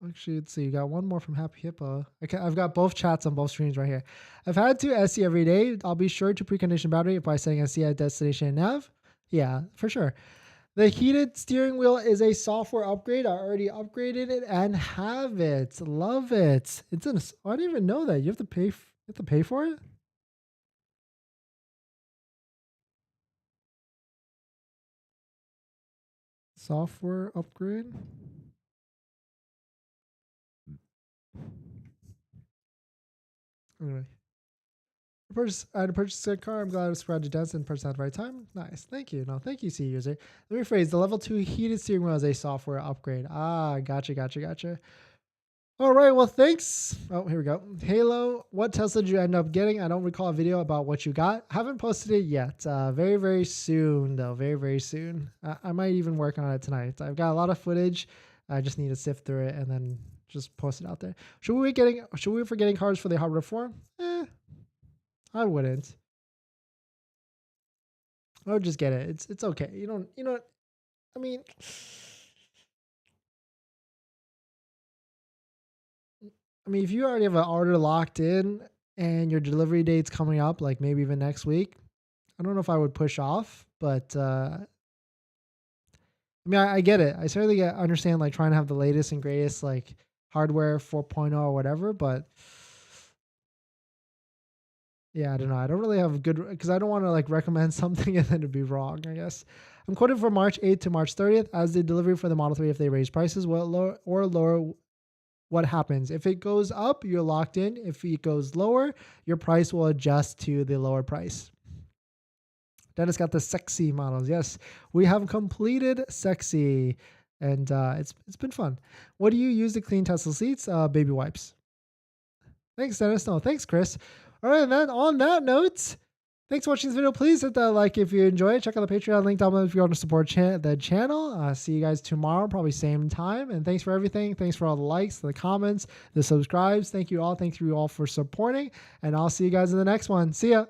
Actually, let's see. You got one more from Happy Hippo. Okay, I've got both chats on both screens right here. I've had to SC every day. I'll be sure to precondition battery by setting SC at destination nav. Yeah, for sure. The heated steering wheel is a software upgrade. I already upgraded it and have it. Love it. It's in. I didn't even know that. You have to pay. You have to pay for it. Software upgrade. Anyway. I had to purchase a car. I'm glad I was spread to dance and purchase at the right time. Nice. Thank you. No, thank you, C user. Let me rephrase. The level 2 heated steering wheel is a software upgrade. Ah, gotcha. All right. Well, thanks. Oh, here we go. Halo, what Tesla did you end up getting? I don't recall a video about what you got. Haven't posted it yet. Very soon, though. Very soon. I might even work on it tonight. I've got a lot of footage. I just need to sift through it and then just post it out there. Should we be getting cars for the hardware reform? I wouldn't. I would just get it. It's okay. You know, I mean, if you already have an order locked in and your delivery date's coming up, like maybe even next week, I don't know if I would push off, but I get it. I certainly understand like trying to have the latest and greatest like hardware 4.0 or whatever, but yeah, I don't know. I don't really have good because I don't want to like recommend something and then to be wrong, I guess. I'm quoted for March 8th to March 30th as the delivery for the Model 3 if they raise prices. Well, lower, what happens? If it goes up, you're locked in. If it goes lower, your price will adjust to the lower price. Dennis got the sexy models. Yes, we have completed sexy, and it's been fun. What do you use to clean Tesla seats? Baby wipes. Thanks, Dennis. No, thanks, Chris. All right, and then on that note, thanks for watching this video. Please hit that like if you enjoy it. Check out the Patreon link down below if you want to support the channel. See you guys tomorrow, probably same time. And thanks for everything. Thanks for all the likes, the comments, the subscribes. Thank you all. Thank you all for supporting. And I'll see you guys in the next one. See ya.